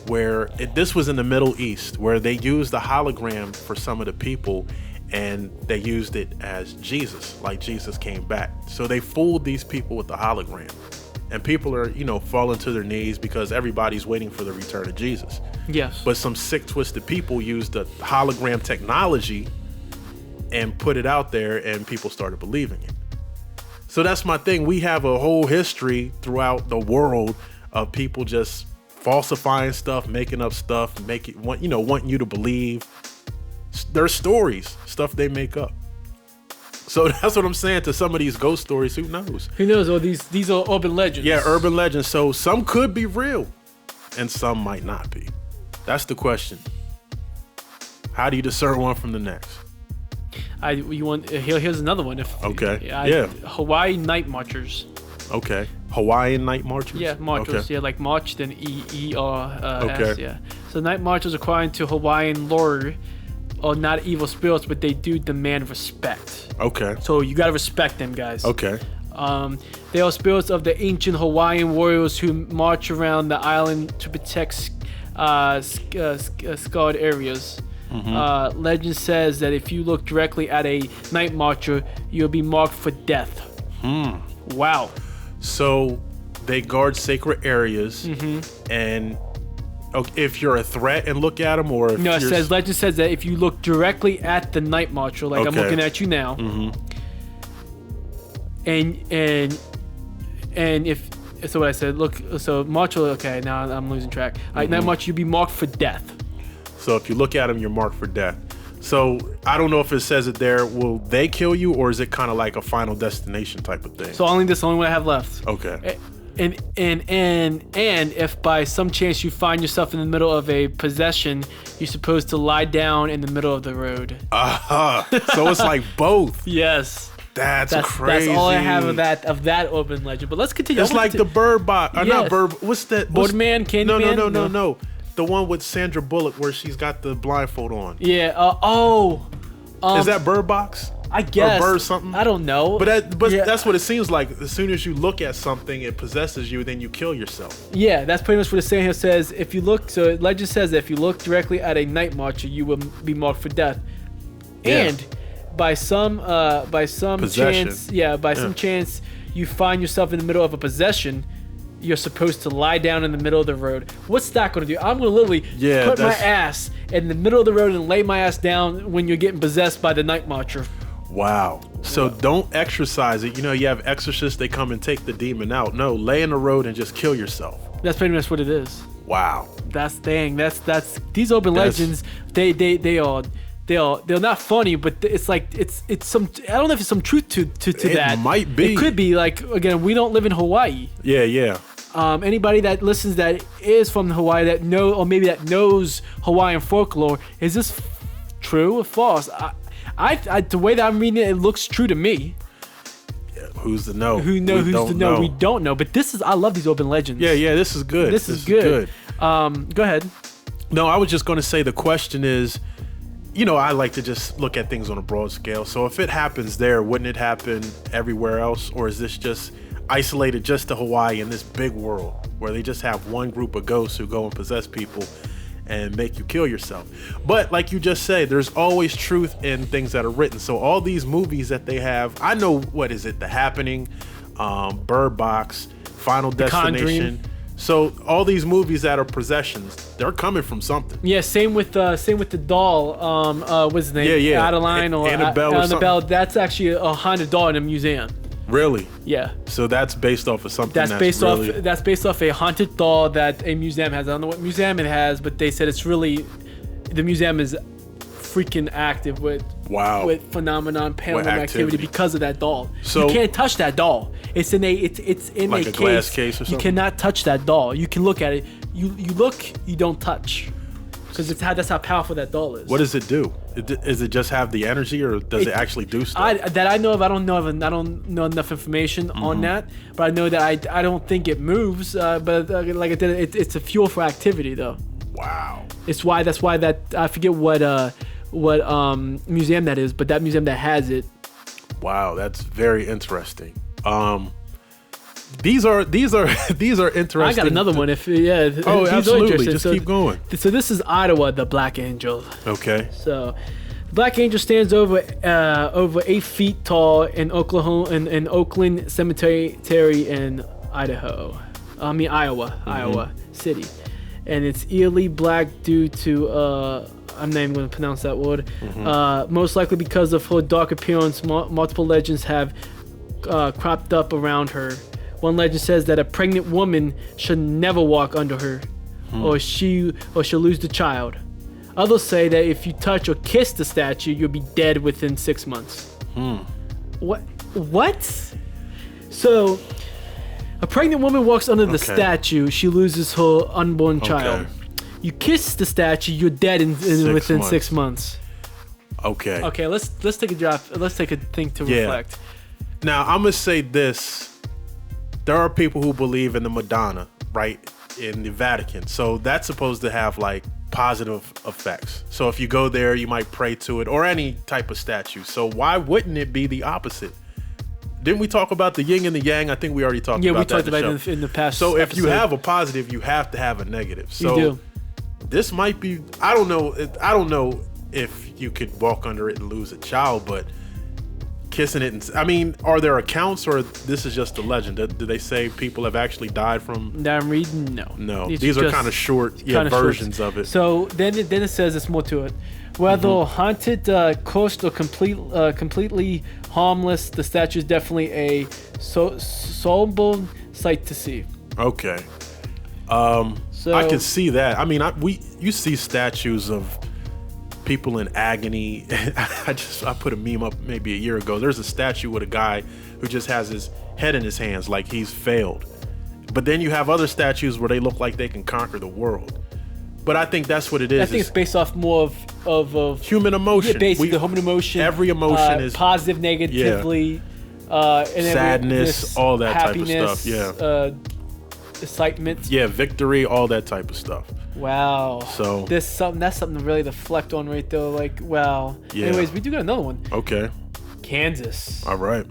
Speaker 2: where this was in the Middle East, where they used the hologram for some of the people, and they used it as Jesus, like Jesus came back. So they fooled these people with the hologram. And people are, falling to their knees because everybody's waiting for the return of Jesus.
Speaker 1: Yes.
Speaker 2: But some sick, twisted people used the hologram technology and put it out there, and people started believing it. So that's my thing. We have a whole history throughout the world of people just falsifying stuff, making up stuff, wanting you to believe their stories, stuff they make up. So that's what I'm saying. To some of these ghost stories, who knows?
Speaker 1: Who knows? Or these are urban legends.
Speaker 2: Yeah, urban legends. So some could be real, and some might not be. That's the question. How do you discern one from the next?
Speaker 1: Here's another one. Hawaii night marchers.
Speaker 2: Okay. Hawaiian night marchers?
Speaker 1: Yeah, marchers. Okay. Yeah, like march, then E-R-S.
Speaker 2: Okay.
Speaker 1: Yeah. So night marchers, according to Hawaiian lore, are not evil spirits, but they do demand respect.
Speaker 2: Okay.
Speaker 1: So you gotta respect them, guys.
Speaker 2: Okay.
Speaker 1: They are spirits of the ancient Hawaiian warriors who march around the island to protect scarred areas. Mm-hmm. Legend says that if you look directly at a night marcher, you'll be marked for death. Wow.
Speaker 2: So they guard sacred areas, and if you're a threat and look at them, or if
Speaker 1: legend says that if you look directly at the night marcher, like I'm looking at you now, and if so, what I said, marcher. Okay, now I'm losing track. All right, night marcher, you'll be marked for death.
Speaker 2: So if you look at them, you're marked for death. So I don't know if it says it there. Will they kill you, or is it kind of like a final destination type of thing?
Speaker 1: So this only one I have left.
Speaker 2: Okay.
Speaker 1: And if by some chance you find yourself in the middle of a possession, you're supposed to lie down in the middle of the road.
Speaker 2: So it's like both.
Speaker 1: Yes.
Speaker 2: That's crazy.
Speaker 1: That's all I have of that urban legend. But let's continue.
Speaker 2: It's like the Bird Box. Yes. Not Bird. What's that?
Speaker 1: Birdman, Candyman?
Speaker 2: No. The one with Sandra Bullock where she's got the blindfold on.
Speaker 1: Yeah.
Speaker 2: Is that Bird Box?
Speaker 1: I guess.
Speaker 2: Or bird something.
Speaker 1: I don't know.
Speaker 2: But that's what it seems like. As soon as you look at something, it possesses you, then you kill yourself.
Speaker 1: Yeah, that's pretty much what it's saying here. It says, if you look, so legend says that if you look directly at a night marcher, you will be marked for death.
Speaker 2: Yeah.
Speaker 1: And by some
Speaker 2: Possession.
Speaker 1: chance, you find yourself in the middle of a possession, you're supposed to lie down in the middle of the road. What's that going to do? I'm going to literally put my ass in the middle of the road and lay my ass down when you're getting possessed by the night marcher.
Speaker 2: Wow. So don't exorcise it. You know, you have exorcists, they come and take the demon out. No, lay in the road and just kill yourself.
Speaker 1: That's pretty much what it is.
Speaker 2: Wow.
Speaker 1: That's these urban legends. They're not funny, but it's like it's some. I don't know if it's some truth to that.
Speaker 2: It might be.
Speaker 1: It could be. Like, again, we don't live in Hawaii.
Speaker 2: Yeah.
Speaker 1: Anybody that listens that is from Hawaii that knows Hawaiian folklore, is this true or false? I the way that I'm reading it looks true to me.
Speaker 2: Who's to know?
Speaker 1: Who's to know? We don't know. But I love these urban legends.
Speaker 2: Yeah. This is good.
Speaker 1: This is good. Go ahead.
Speaker 2: No, I was just going to say the question is, you know, I like to just look at things on a broad scale. So if it happens there, wouldn't it happen everywhere else? Or is this just isolated just to Hawaii in this big world where they just have one group of ghosts who go and possess people and make you kill yourself? But like you just said, there's always truth in things that are written. So all these movies that they have, I know, what is it? The Happening, Bird Box, Final Destination. So all these movies that are possessions, they're coming from something.
Speaker 1: Yeah, same with the doll. What's his name?
Speaker 2: Yeah.
Speaker 1: Adeline or Annabelle. That's actually a haunted doll in a museum.
Speaker 2: Really?
Speaker 1: Yeah.
Speaker 2: So that's based off of something.
Speaker 1: That's based off a haunted doll that a museum has. I don't know what museum it has, but they said it's really, the museum is freaking active with phenomenon paranormal activity because of that doll. So you can't touch that doll. It's in a
Speaker 2: like a glass case or something.
Speaker 1: You cannot touch that doll. You can look at it. You look. You don't touch. Because that's how powerful that doll is.
Speaker 2: What does it do? Does it just have the energy, or does it actually do stuff?
Speaker 1: I know of. I don't know enough information on that, but I know that I don't think it moves. But like I did, it's a fuel for activity, though.
Speaker 2: Wow.
Speaker 1: That's why that I forget what museum that is, but that museum that has it.
Speaker 2: Wow, that's very interesting. These are interesting.
Speaker 1: I got another one.
Speaker 2: Oh, absolutely. Just keep going.
Speaker 1: So this is Ottawa, the Black Angel.
Speaker 2: Okay.
Speaker 1: So, the Black Angel stands over 8 feet tall in Oakland Cemetery in Iowa City, and it's eerily black due to I'm not even going to pronounce that word. Most likely because of her dark appearance, multiple legends have cropped up around her. One legend says that a pregnant woman should never walk under her, or she'll lose the child. Others say that if you touch or kiss the statue, you'll be dead within 6 months. What? So, a pregnant woman walks under the statue, she loses her unborn child. You kiss the statue, you're dead within 6 months.
Speaker 2: Okay.
Speaker 1: Okay, let's take a drop. Let's take a thing to reflect.
Speaker 2: Now, I'm gonna say this. There are people who believe in the Madonna, right, in the Vatican. So that's supposed to have like positive effects. So if you go there, you might pray to it, or any type of statue. So why wouldn't it be the opposite? Didn't we talk about the yin and the yang? I think we already talked about that.
Speaker 1: Yeah, we talked about it in the past.
Speaker 2: So if you have a positive, you have to have a negative. So
Speaker 1: you do.
Speaker 2: This might be, I don't know if you could walk under it and lose a child, but kissing it, and I mean, are there accounts, or this is just a legend? Do they say people have actually died from
Speaker 1: that? I'm reading, no.
Speaker 2: These are kind of short versions of it.
Speaker 1: So then it says it's more to it. Whether haunted, cursed, or completely harmless, the statue is definitely a soulful sight to see.
Speaker 2: Okay. So I can see that. I mean, you see statues of people in agony. I put a meme up maybe a year ago. There's a statue with a guy who just has his head in his hands like he's failed. But then you have other statues where they look like they can conquer the world. But I think that's what it is.
Speaker 1: I think it's based off more of
Speaker 2: human emotion.
Speaker 1: Yeah, basically, the human emotion.
Speaker 2: Every emotion is
Speaker 1: positive, negatively, and
Speaker 2: sadness, all that
Speaker 1: happiness,
Speaker 2: type of stuff. Yeah.
Speaker 1: Excitement.
Speaker 2: Yeah, victory, all that type of stuff.
Speaker 1: Wow.
Speaker 2: So
Speaker 1: that's something to really reflect on right there. Like, wow. Yeah. Anyways, we do got another one.
Speaker 2: Okay.
Speaker 1: Kansas.
Speaker 2: All right.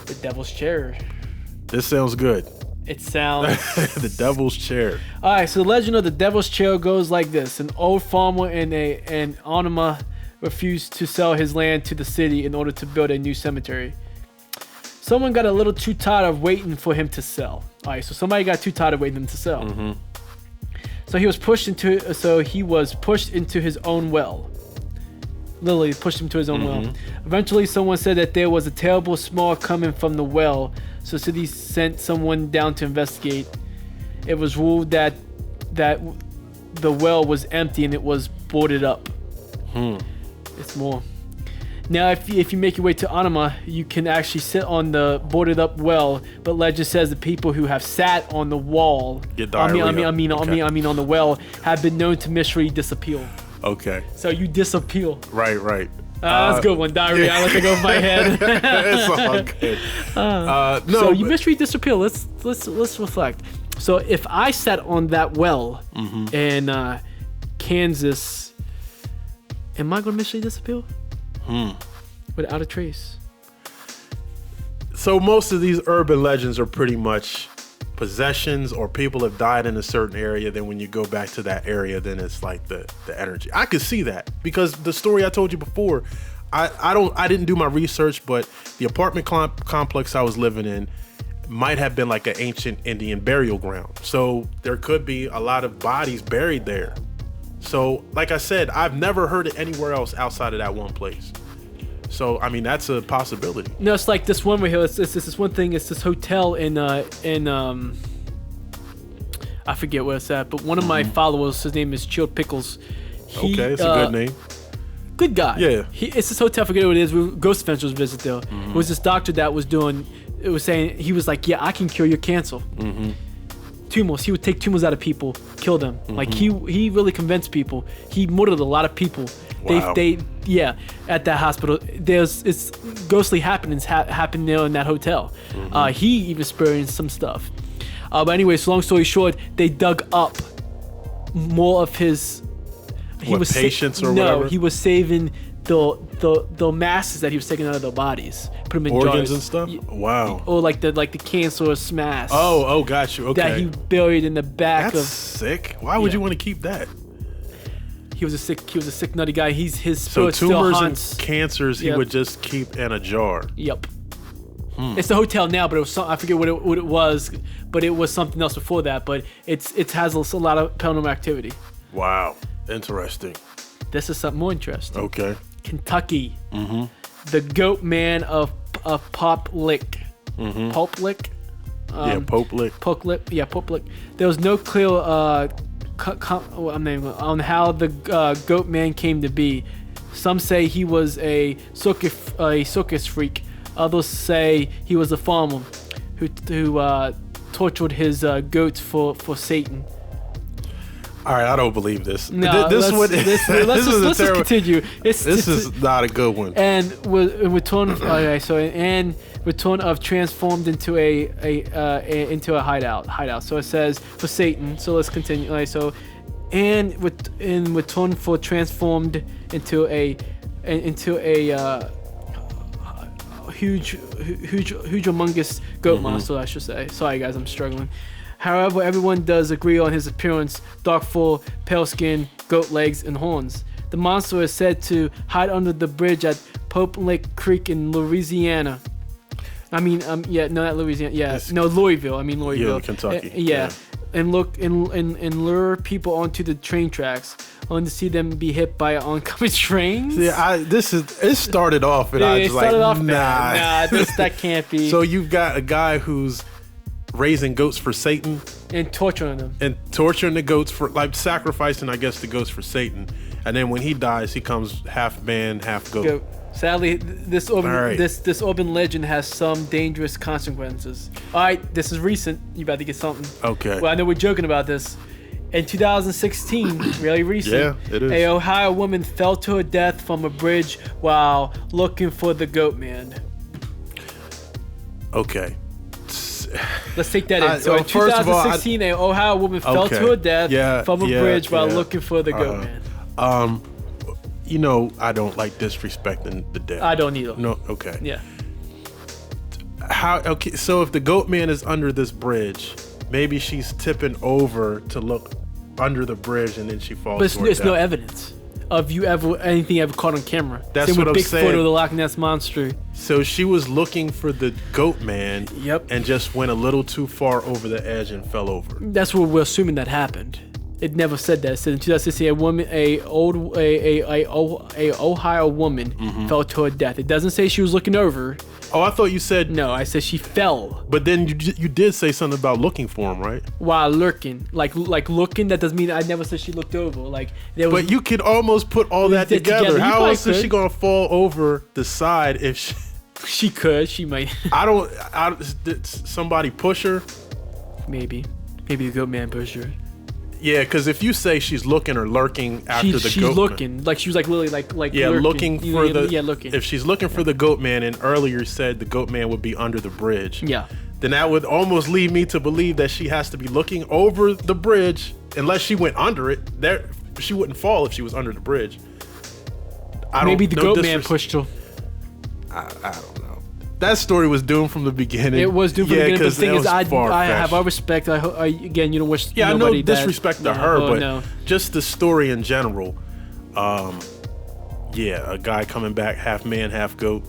Speaker 1: The Devil's Chair.
Speaker 2: This sounds good.
Speaker 1: It sounds...
Speaker 2: The Devil's Chair.
Speaker 1: All right, so the legend of the Devil's Chair goes like this. An old farmer in Onoma refused to sell his land to the city in order to build a new cemetery. Someone got a little too tired of waiting for him to sell. All right, so somebody got too tired of waiting for him to sell.
Speaker 2: Mm-hmm.
Speaker 1: So he was pushed into his own well. Literally pushed him to his own well. Eventually, someone said that there was a terrible smell coming from the well, so city sent someone down to investigate. It was ruled that the well was empty and it was boarded up. It's more. Now, if you make your way to Onoma, you can actually sit on the boarded up well, but legend says the people who have sat on the wall,
Speaker 2: Get diarrhea.
Speaker 1: on the well, have been known to mystery disappear.
Speaker 2: Okay.
Speaker 1: So you disappear.
Speaker 2: Right.
Speaker 1: That's a good one. Diarrhea. I let it go over my head.
Speaker 2: It's all good. No.
Speaker 1: So you mystery disappear. Let's reflect. So if I sat on that well in Kansas, am I gonna mystery disappear? Without a trace.
Speaker 2: So most of these urban legends are pretty much possessions or people have died in a certain area. Then when you go back to that area, then it's like the energy. I could see that because the story I told you before, I didn't do my research, but the apartment complex I was living in might have been like an ancient Indian burial ground. So there could be a lot of bodies buried there. So like I said, I've never heard it anywhere else outside of that one place. So I mean, that's a possibility.
Speaker 1: No, it's like this one right here. It's this one thing. It's this hotel in I forget where it's at, but one of my followers, his name is Chilled Pickles.
Speaker 2: Okay, it's a good name.
Speaker 1: Good guy.
Speaker 2: Yeah.
Speaker 1: It's this hotel. I forget what it is. Ghost Adventures visit there. It was this doctor that was doing. It was saying he was like, yeah, I can cure your cancer. Tumors. He would take tumors out of people, kill them. Like he really convinced people. He murdered a lot of people.
Speaker 2: Wow.
Speaker 1: They at that hospital. It's ghostly happenings happen there in that hotel. He even experienced some stuff. But anyway, so long story short, they dug up more of his.
Speaker 2: Patients or
Speaker 1: no,
Speaker 2: whatever?
Speaker 1: he was saving the masses that he was taking out of their bodies, put them in
Speaker 2: Organs
Speaker 1: jars.
Speaker 2: and stuff. Wow.
Speaker 1: Or like the cancerous mass.
Speaker 2: Oh, got you. Okay.
Speaker 1: That he buried in the back
Speaker 2: That's
Speaker 1: of.
Speaker 2: sick. Why would you want to keep that?
Speaker 1: He was a sick nutty guy. His
Speaker 2: So
Speaker 1: spirit still
Speaker 2: tumors
Speaker 1: haunts.
Speaker 2: and cancers, he would just keep in a jar.
Speaker 1: Yep. It's the hotel now, but it was I forget what it was, but it was something else before that. But it has a lot of paranormal activity.
Speaker 2: Wow. Interesting.
Speaker 1: This is something more interesting.
Speaker 2: Okay.
Speaker 1: Kentucky. The goat man of Pop Lick. Pope Lick?
Speaker 2: Pope Lick.
Speaker 1: Pope Lick. There was no clear on how the goat man came to be. Some say he was a circus freak. Others say he was a farmer who tortured his goats for Satan.
Speaker 2: All right, I don't believe this.
Speaker 1: No, let's just continue.
Speaker 2: This is not a good one.
Speaker 1: And return of transformed into a hideout. So it says for Satan. So let's continue. In return for transformed into a huge humongous goat monster, I should say. Sorry guys, I'm struggling. However, everyone does agree on his appearance: dark fur, pale skin, goat legs, and horns. The monster is said to hide under the bridge at Pope Lick Creek in Louisiana. Not Louisiana. Yeah, Louisville. Louisville.
Speaker 2: Yeah, Kentucky.
Speaker 1: And lure people onto the train tracks, only to see them be hit by oncoming trains.
Speaker 2: Yeah, it started off, and I was like,
Speaker 1: that can't be.
Speaker 2: So you've got a guy who's raising goats for Satan
Speaker 1: and torturing them
Speaker 2: and torturing the goats for sacrificing, I guess, the goats for Satan, and then when he dies, he comes half man, half goat.
Speaker 1: Sadly, this urban legend has some dangerous consequences. All right, this is recent. You about to get something.
Speaker 2: Okay.
Speaker 1: Well, I know we're joking about this. In 2016, really recent,
Speaker 2: yeah, it is.
Speaker 1: A Ohio woman fell to her death from a bridge while looking for the goat man.
Speaker 2: Okay.
Speaker 1: Let's take that in. So in 2016, an Ohio woman fell to her death from a bridge while looking for the goat man.
Speaker 2: I don't like disrespecting the dead.
Speaker 1: I don't either.
Speaker 2: No, Okay.
Speaker 1: Yeah.
Speaker 2: How? Okay. So if the goat man is under this bridge, maybe she's tipping over to look under the bridge, and then she falls.
Speaker 1: But
Speaker 2: toward
Speaker 1: there's no
Speaker 2: death.
Speaker 1: evidence of anything ever caught on camera.
Speaker 2: That's
Speaker 1: Same
Speaker 2: what
Speaker 1: with
Speaker 2: I'm
Speaker 1: Bigfoot
Speaker 2: saying.
Speaker 1: or the Loch Ness monster.
Speaker 2: So she was looking for the goat man.
Speaker 1: Yep.
Speaker 2: And just went a little too far over the edge and fell over.
Speaker 1: That's what we're assuming that happened. It never said that. It said in 2016, a Ohio woman
Speaker 2: Mm-hmm.
Speaker 1: fell to her death. It doesn't say she was looking over.
Speaker 2: Oh, I thought you said.
Speaker 1: No, I said she fell
Speaker 2: But then you did say something about looking for him, right?
Speaker 1: while lurking. Like looking. That doesn't mean I never said she looked over. Like there was.
Speaker 2: But you could almost put all that
Speaker 1: did
Speaker 2: together.
Speaker 1: together. You
Speaker 2: How
Speaker 1: probably
Speaker 2: else is she
Speaker 1: could.
Speaker 2: gonna fall over the side if she?
Speaker 1: She could. She might.
Speaker 2: Did somebody push her?
Speaker 1: Maybe the goat man pushed her.
Speaker 2: Yeah, because if you say she's looking or lurking after the
Speaker 1: She's
Speaker 2: goat
Speaker 1: looking. Like she was like literally like
Speaker 2: yeah,
Speaker 1: lurking.
Speaker 2: looking for the
Speaker 1: looking.
Speaker 2: If she's looking for the goat man, and earlier said the goat man would be under the bridge.
Speaker 1: Yeah.
Speaker 2: Then that would almost lead me to believe that she has to be looking over the bridge, unless she went under it. There, she wouldn't fall if she was under the bridge.
Speaker 1: Maybe the goat man pushed her.
Speaker 2: I don't know. That story was doomed from the beginning.
Speaker 1: It was doomed from the beginning. But the thing is, I
Speaker 2: far-fetched.
Speaker 1: have all respect. Again, you don't wish.
Speaker 2: Yeah, I know
Speaker 1: nobody
Speaker 2: disrespect to
Speaker 1: that,
Speaker 2: her,
Speaker 1: no,
Speaker 2: but
Speaker 1: no.
Speaker 2: just the story in general. Yeah, a guy coming back half man, half goat.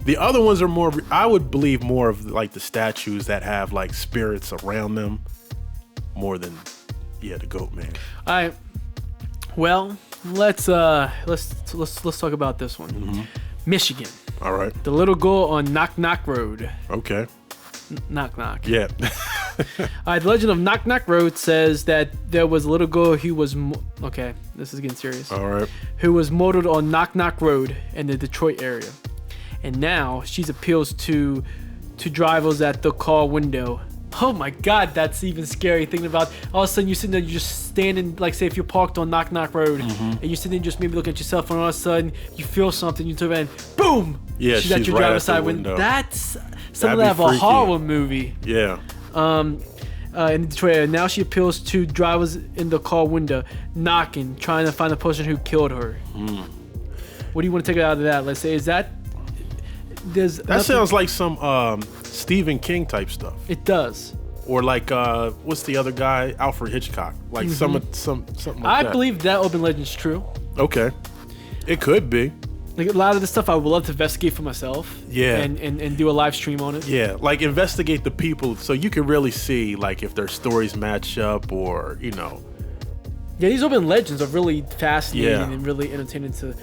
Speaker 2: The other ones are more. I would believe more of like the statues that have like spirits around them, more than the goat man.
Speaker 1: All right. Well, let's talk about this one.
Speaker 2: Mm-hmm.
Speaker 1: Michigan,
Speaker 2: All right.
Speaker 1: the little girl on Knock Knock Road.
Speaker 2: Okay.
Speaker 1: Knock Knock.
Speaker 2: Yeah.
Speaker 1: All right. The legend of Knock Knock Road says that there was a little girl who was okay. This is getting serious.
Speaker 2: All right.
Speaker 1: Who was murdered on Knock Knock Road in the Detroit area, and now she's appeals to drivers at the car window. Oh my God, that's even scary thinking about. All of a sudden, you're sitting there, you're just standing, like say if you're parked on Knock Knock Road, and you're sitting there just maybe looking at yourself, and all of a sudden you feel something, you turn around, boom!
Speaker 2: Yeah,
Speaker 1: she's at
Speaker 2: she's
Speaker 1: your
Speaker 2: right
Speaker 1: driver's
Speaker 2: at the
Speaker 1: side
Speaker 2: window.
Speaker 1: That's
Speaker 2: That'd
Speaker 1: something
Speaker 2: be
Speaker 1: out of a
Speaker 2: freaky.
Speaker 1: horror movie.
Speaker 2: Yeah.
Speaker 1: In Detroit area. Now she appeals to drivers in the car window, knocking, trying to find the person who killed her. What do you want to take out of that? Let's say, is that there's
Speaker 2: That sounds like some Stephen King type stuff.
Speaker 1: It does.
Speaker 2: Or like what's the other guy? Alfred Hitchcock. Like something like
Speaker 1: I
Speaker 2: that.
Speaker 1: believe that urban legend's true.
Speaker 2: Okay. It could be.
Speaker 1: Like a lot of the stuff I would love to investigate for myself.
Speaker 2: Yeah.
Speaker 1: And do a live stream on it.
Speaker 2: Yeah, like investigate the people so you can really see like if their stories match up or,
Speaker 1: Yeah, these urban legends are really fascinating
Speaker 2: Yeah.
Speaker 1: and really entertaining to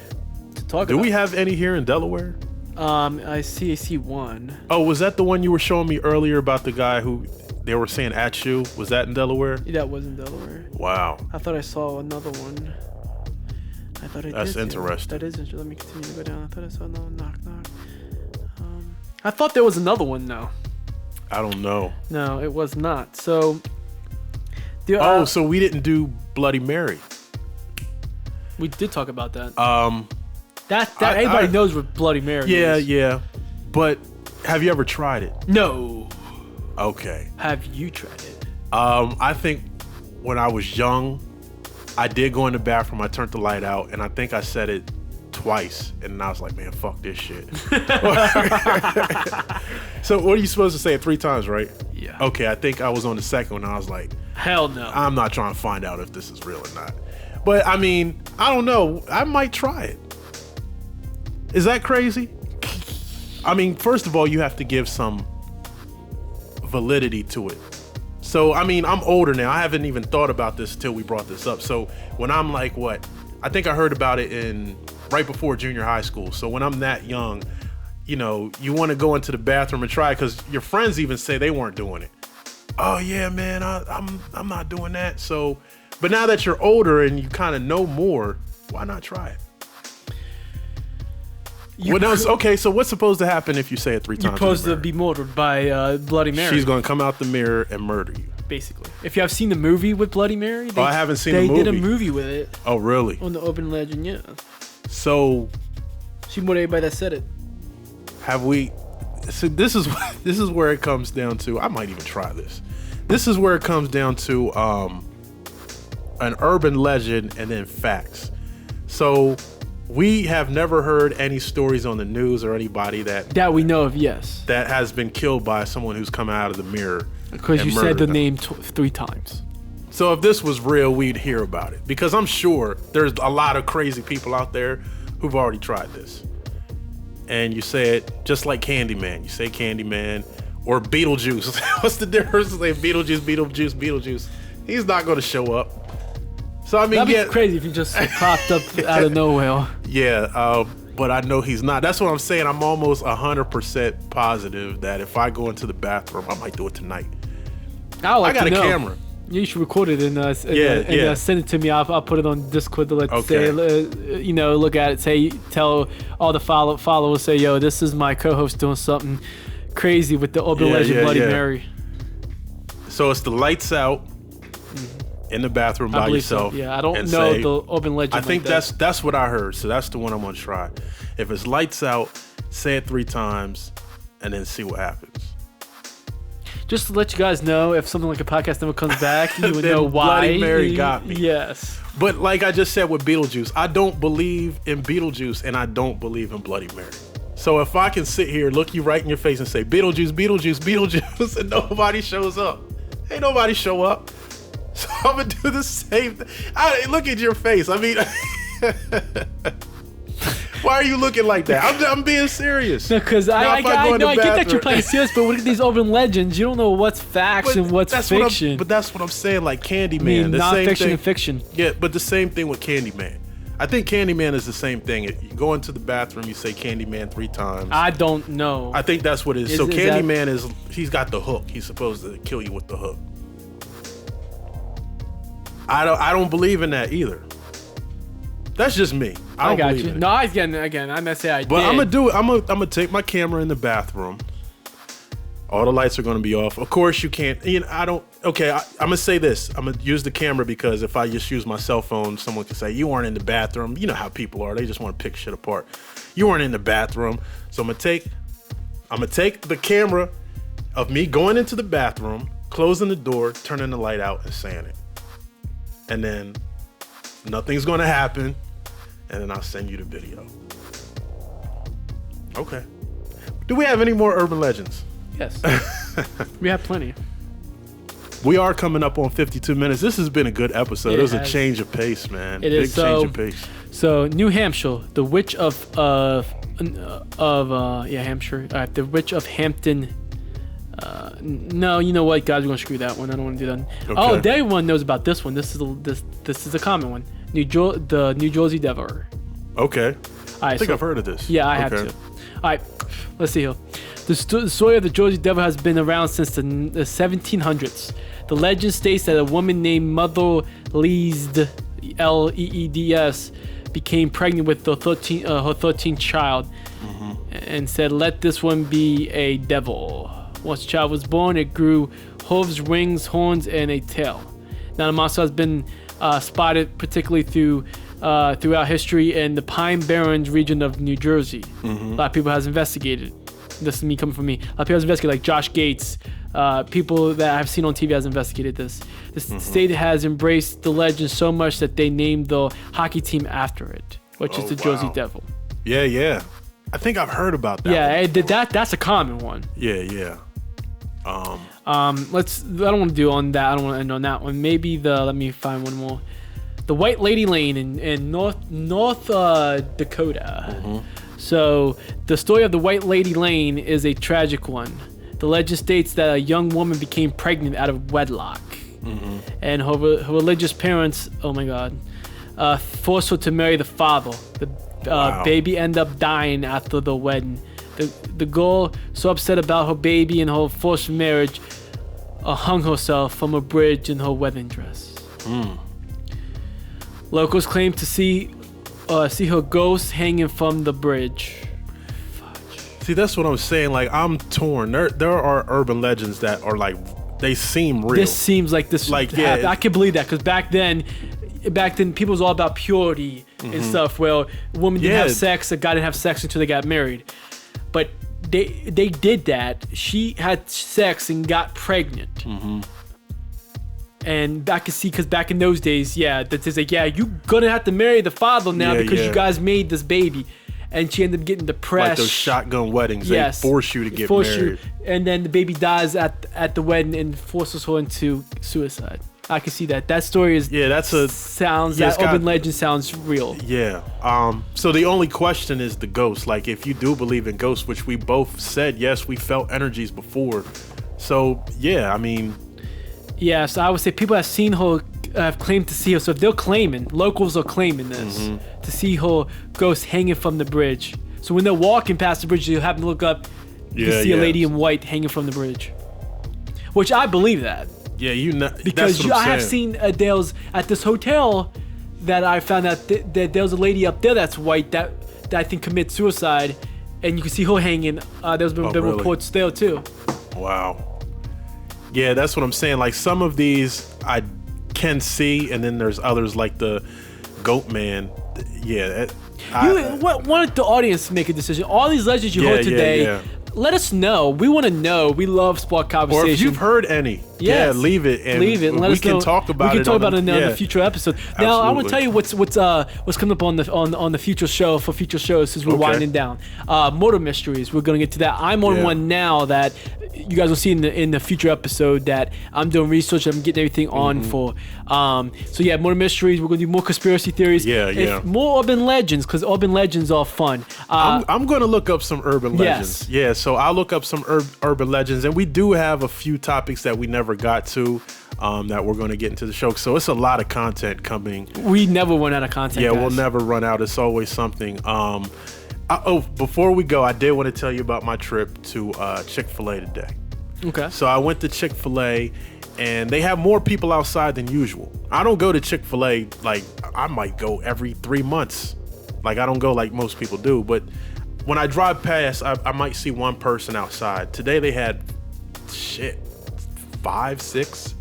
Speaker 1: talk
Speaker 2: Do
Speaker 1: about.
Speaker 2: we have any here in Delaware?
Speaker 1: I see one.
Speaker 2: Oh, was that the one you were showing me earlier about the guy who they were saying at you? Was that in Delaware?
Speaker 1: That was in Delaware.
Speaker 2: Wow.
Speaker 1: I thought I saw another one. I thought I
Speaker 2: That's
Speaker 1: did.
Speaker 2: interesting.
Speaker 1: That is interesting. Let me continue to go down. I thought I saw another knock knock. I thought there was another one though.
Speaker 2: I don't know.
Speaker 1: No, it was not. So.
Speaker 2: So we didn't do Bloody Mary.
Speaker 1: We did talk about that.
Speaker 2: I-
Speaker 1: Everybody knows what Bloody Mary is.
Speaker 2: Yeah. But have you ever tried it?
Speaker 1: No.
Speaker 2: Okay.
Speaker 1: Have you tried it?
Speaker 2: I think when I was young, I did go in the bathroom. I turned the light out, and I think I said it twice, and I was like, "Man, fuck this shit." So, what are you supposed to say it 3 times, right?
Speaker 1: Yeah.
Speaker 2: Okay, I think I was on the second one. And I was like,
Speaker 1: Hell no.
Speaker 2: "I'm not trying to find out if this is real or not." But I mean, I don't know. I might try it. Is that crazy? I mean, first of all, you have to give some validity to it. So, I mean, I'm older now. I haven't even thought about this till we brought this up. So, when I'm like, I think I heard about it right before junior high school. So, when I'm that young, you want to go into the bathroom and try it because your friends even say they weren't doing it. Oh yeah, man, I'm not doing that. So, but now that you're older and you kind of know more, why not try it? Okay, so what's supposed to happen if you say it 3 times?
Speaker 1: You're supposed to be murdered by Bloody Mary.
Speaker 2: She's going to come out the mirror and murder you.
Speaker 1: Basically. If you have seen the movie with Bloody Mary,
Speaker 2: I haven't seen the
Speaker 1: They did a
Speaker 2: movie.
Speaker 1: movie with it
Speaker 2: Oh, really?
Speaker 1: on the urban legend, yeah.
Speaker 2: So,
Speaker 1: She murdered everybody that said it.
Speaker 2: have we? So this is where it comes down to. I might even try this. This is where it comes down to an urban legend and then facts. So we have never heard any stories on the news or anybody
Speaker 1: that we know of. Yes,
Speaker 2: that has been killed by someone who's come out of the mirror.
Speaker 1: Because you said the name 3 times.
Speaker 2: So if this was real, we'd hear about it. Because I'm sure there's a lot of crazy people out there who've already tried this. And you say it just like Candyman. You say Candyman or Beetlejuice. What's the difference between Beetlejuice? He's not going to show up. So I mean,
Speaker 1: that'd be crazy if he just popped up out of nowhere.
Speaker 2: Yeah, but I know he's not. That's what I'm saying. I'm almost 100% positive that if I go into the bathroom, I might do it tonight. I got a camera.
Speaker 1: You should record it and send it to me. I'll put it on Discord to say, look at it. Tell all the followers, say, yo, this is my co-host doing something crazy with the urban legend Bloody Mary.
Speaker 2: So it's the lights out in the bathroom by yourself.
Speaker 1: So. Yeah, I don't know the urban legend.
Speaker 2: I think that's what I heard. So that's the one I'm gonna try. If it's lights out, say it 3 times, and then see what happens.
Speaker 1: Just to let you guys know, if something like a podcast never comes back, you would know why.
Speaker 2: Bloody Mary got me.
Speaker 1: Yes.
Speaker 2: But like I just said with Beetlejuice, I don't believe in Beetlejuice and I don't believe in Bloody Mary. So if I can sit here, look you right in your face and say, Beetlejuice, and nobody shows up. Ain't nobody show up. So I'm going to do the same thing. Look at your face. I mean... Why are you looking like that? I'm being serious.
Speaker 1: No, because I get that you're playing serious, but look at these urban legends. You don't know what's facts and what's fiction.
Speaker 2: But that's what I'm saying, like Candyman.
Speaker 1: I mean, non-fiction and fiction.
Speaker 2: Yeah, but the same thing with Candyman. I think Candyman is the same thing. You go into the bathroom, you say Candyman 3 times.
Speaker 1: I don't know.
Speaker 2: I think that's what it is. So Candyman he's got the hook. He's supposed to kill you with the hook. I don't believe in that either. That's just me. I got you.
Speaker 1: No, again, I'm not saying I did.
Speaker 2: But I'm gonna do it. I'm gonna take my camera in the bathroom. All the lights are gonna be off. Of course, you can't. I don't. Okay, I'm gonna say this. I'm gonna use the camera because if I just use my cell phone, someone can say you weren't in the bathroom. You know how people are. They just want to pick shit apart. You weren't in the bathroom. So I'm gonna take the camera of me going into the bathroom, closing the door, turning the light out, and saying it. And then nothing's gonna happen. And then I'll send you the video. Okay. Do we have any more urban legends?
Speaker 1: Yes. We have plenty.
Speaker 2: We are coming up on 52 minutes. This has been a good episode. It was a change of pace, man.
Speaker 1: It is.
Speaker 2: Change of pace.
Speaker 1: So, New Hampshire, the witch of Hampshire. The witch of Hampton. No, you know what, guys? We're gonna screw that one. I don't want to do that. Okay. Oh, everyone knows about this one. This is a common one. The New Jersey Devil.
Speaker 2: Okay. I think I've heard of this.
Speaker 1: Yeah, I have too. All right, let's see here. The story of the Jersey Devil has been around since the 1700s. The legend states that a woman named Mother Leeds, Leeds, became pregnant with her 13th child, and said, "Let this one be a devil." Once the child was born, it grew hooves, wings, horns, and a tail. Now the monster has been spotted particularly throughout history in the Pine Barrens region of New Jersey. A lot of people has investigated. This is me coming from me. A lot of people has investigated, like Josh Gates. People that I've seen on TV has investigated this. The state has embraced the legend so much that they named the hockey team after it, which is the Jersey Devil.
Speaker 2: Yeah. I think I've heard about that.
Speaker 1: Yeah, that's a common one.
Speaker 2: Yeah.
Speaker 1: I don't want to do on that. I don't want to end on that one. Maybe let me find one more. The White Lady Lane in North Dakota. So the story of the White Lady Lane is a tragic one. The legend states that a young woman became pregnant out of wedlock, and her religious parents, oh my God, forced her to marry the father. The baby ended up dying after the wedding. The girl, so upset about her baby and her forced marriage, hung herself from a bridge in her wedding dress. Locals claim to see her ghost hanging from the bridge.
Speaker 2: See, that's what I'm saying. Like, I'm torn. There are urban legends that are like, they seem real.
Speaker 1: This seems like this. Like, yeah, I can believe that because back then, people was all about purity and stuff. Well, a woman didn't have sex, a guy didn't have sex until they got married. But they did that. She had sex and got pregnant. And I could see, because back in those days, that is like, you're gonna have to marry the father now because you guys made this baby. And she ended up getting depressed.
Speaker 2: Like those shotgun weddings, they force you to get married.
Speaker 1: And then the baby dies at the wedding and forces her into suicide. I can see that. That story is that urban legend sounds real.
Speaker 2: Yeah. So the only question is the ghost. Like, if you do believe in ghosts, which we both said yes, we felt energies before. So yeah, I mean.
Speaker 1: Yeah. So I would say people have seen her, have claimed to see her. So if they're claiming, locals are claiming this, to see her ghost hanging from the bridge. So when they're walking past the bridge, you happen to look up, you can see a lady in white hanging from the bridge. Which I believe that.
Speaker 2: Yeah,
Speaker 1: because I have seen Adele's at this hotel that I found out that there's a lady up there that's white that I think commits suicide, and you can see her hanging. There's been reports there too.
Speaker 2: Wow. Yeah, that's what I'm saying. Like, some of these I can see, and then there's others like the Goat Man. Yeah.
Speaker 1: I want the audience to make a decision. All these legends you heard today, let us know. We want to know. We love spark conversation.
Speaker 2: Or if you've heard any, leave it. And
Speaker 1: let us know.
Speaker 2: We can talk about it.
Speaker 1: We can talk about it in the future episode. Now, I want to tell you what's coming up on the future show for future shows, since we're winding down. Murder mysteries. We're going to get to that. I'm on one now that you guys will see in the future episode that I'm doing research. I'm getting everything on for. So yeah, murder mysteries. We're going to do more conspiracy theories. More urban legends, because urban legends are fun.
Speaker 2: I'm going to look up some urban legends. Yeah, so I'll look up some urban legends, and we do have a few topics that we never got to that we're going to get into the show. So it's a lot of content coming.
Speaker 1: We never run out of content.
Speaker 2: Yeah,
Speaker 1: guys.
Speaker 2: We'll never run out. It's always something. Before we go, I did want to tell you about my trip to Chick-fil-A today.
Speaker 1: Okay.
Speaker 2: So I went to Chick-fil-A, and they have more people outside than usual. I don't go to Chick-fil-A, like, I might go every 3 months. Like, I don't go like most people do, but when I drive past, I might see one person outside. Today they had 5, 6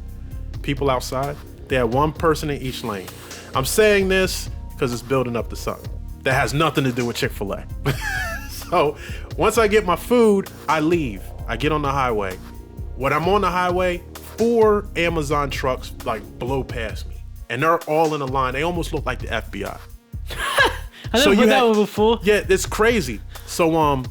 Speaker 2: people outside. They had one person in each lane. I'm saying this because it's building up to something that has nothing to do with Chick-fil-A. So once I get my food, I leave. I get on the highway. When I'm on the highway, 4 Amazon trucks like blow past me, and they're all in a line. They almost look like the FBI.
Speaker 1: I never heard that one before.
Speaker 2: Yeah, it's crazy. So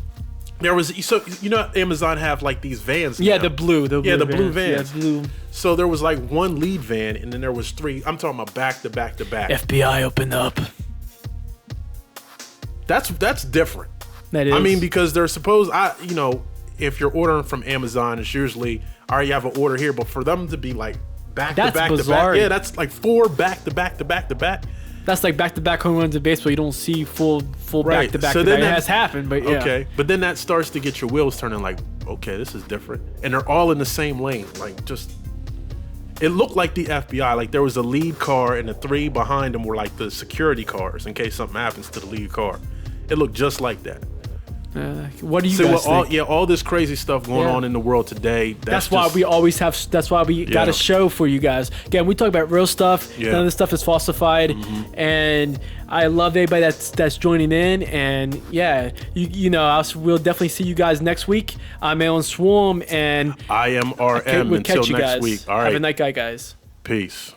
Speaker 2: there was, so you know, Amazon have like these vans now.
Speaker 1: The blue
Speaker 2: blue vans.
Speaker 1: Yeah, blue.
Speaker 2: So there was like one lead van, and then there was 3. I'm talking about back to back to back.
Speaker 1: FBI, open up.
Speaker 2: That's different.
Speaker 1: That is.
Speaker 2: I mean, because they're supposed, if you're ordering from Amazon, it's usually, all right, you have an order here, but for them to be like back to back to back, yeah, that's like 4 back to back to back to back.
Speaker 1: That's like back-to-back home runs in baseball. You don't see full back-to-back. So then it has happened, but yeah.
Speaker 2: Okay, but then that starts to get your wheels turning. Like, okay, this is different, and they're all in the same lane. Like, just it looked like the FBI. Like, there was a lead car, and the 3 behind them were like the security cars in case something happens to the lead car. It looked just like that.
Speaker 1: What do you guys think?
Speaker 2: All this crazy stuff going on in the world today. That's
Speaker 1: why we always have. That's why we got a show for you guys. Again, we talk about real stuff. None of this stuff is falsified, and I love everybody that's joining in. And we'll definitely see you guys next week. I'm Alan Swarm, and
Speaker 2: I am RM.
Speaker 1: We'll
Speaker 2: Until
Speaker 1: catch you
Speaker 2: next
Speaker 1: guys.
Speaker 2: week. All right.
Speaker 1: Have a night, guys.
Speaker 2: Peace.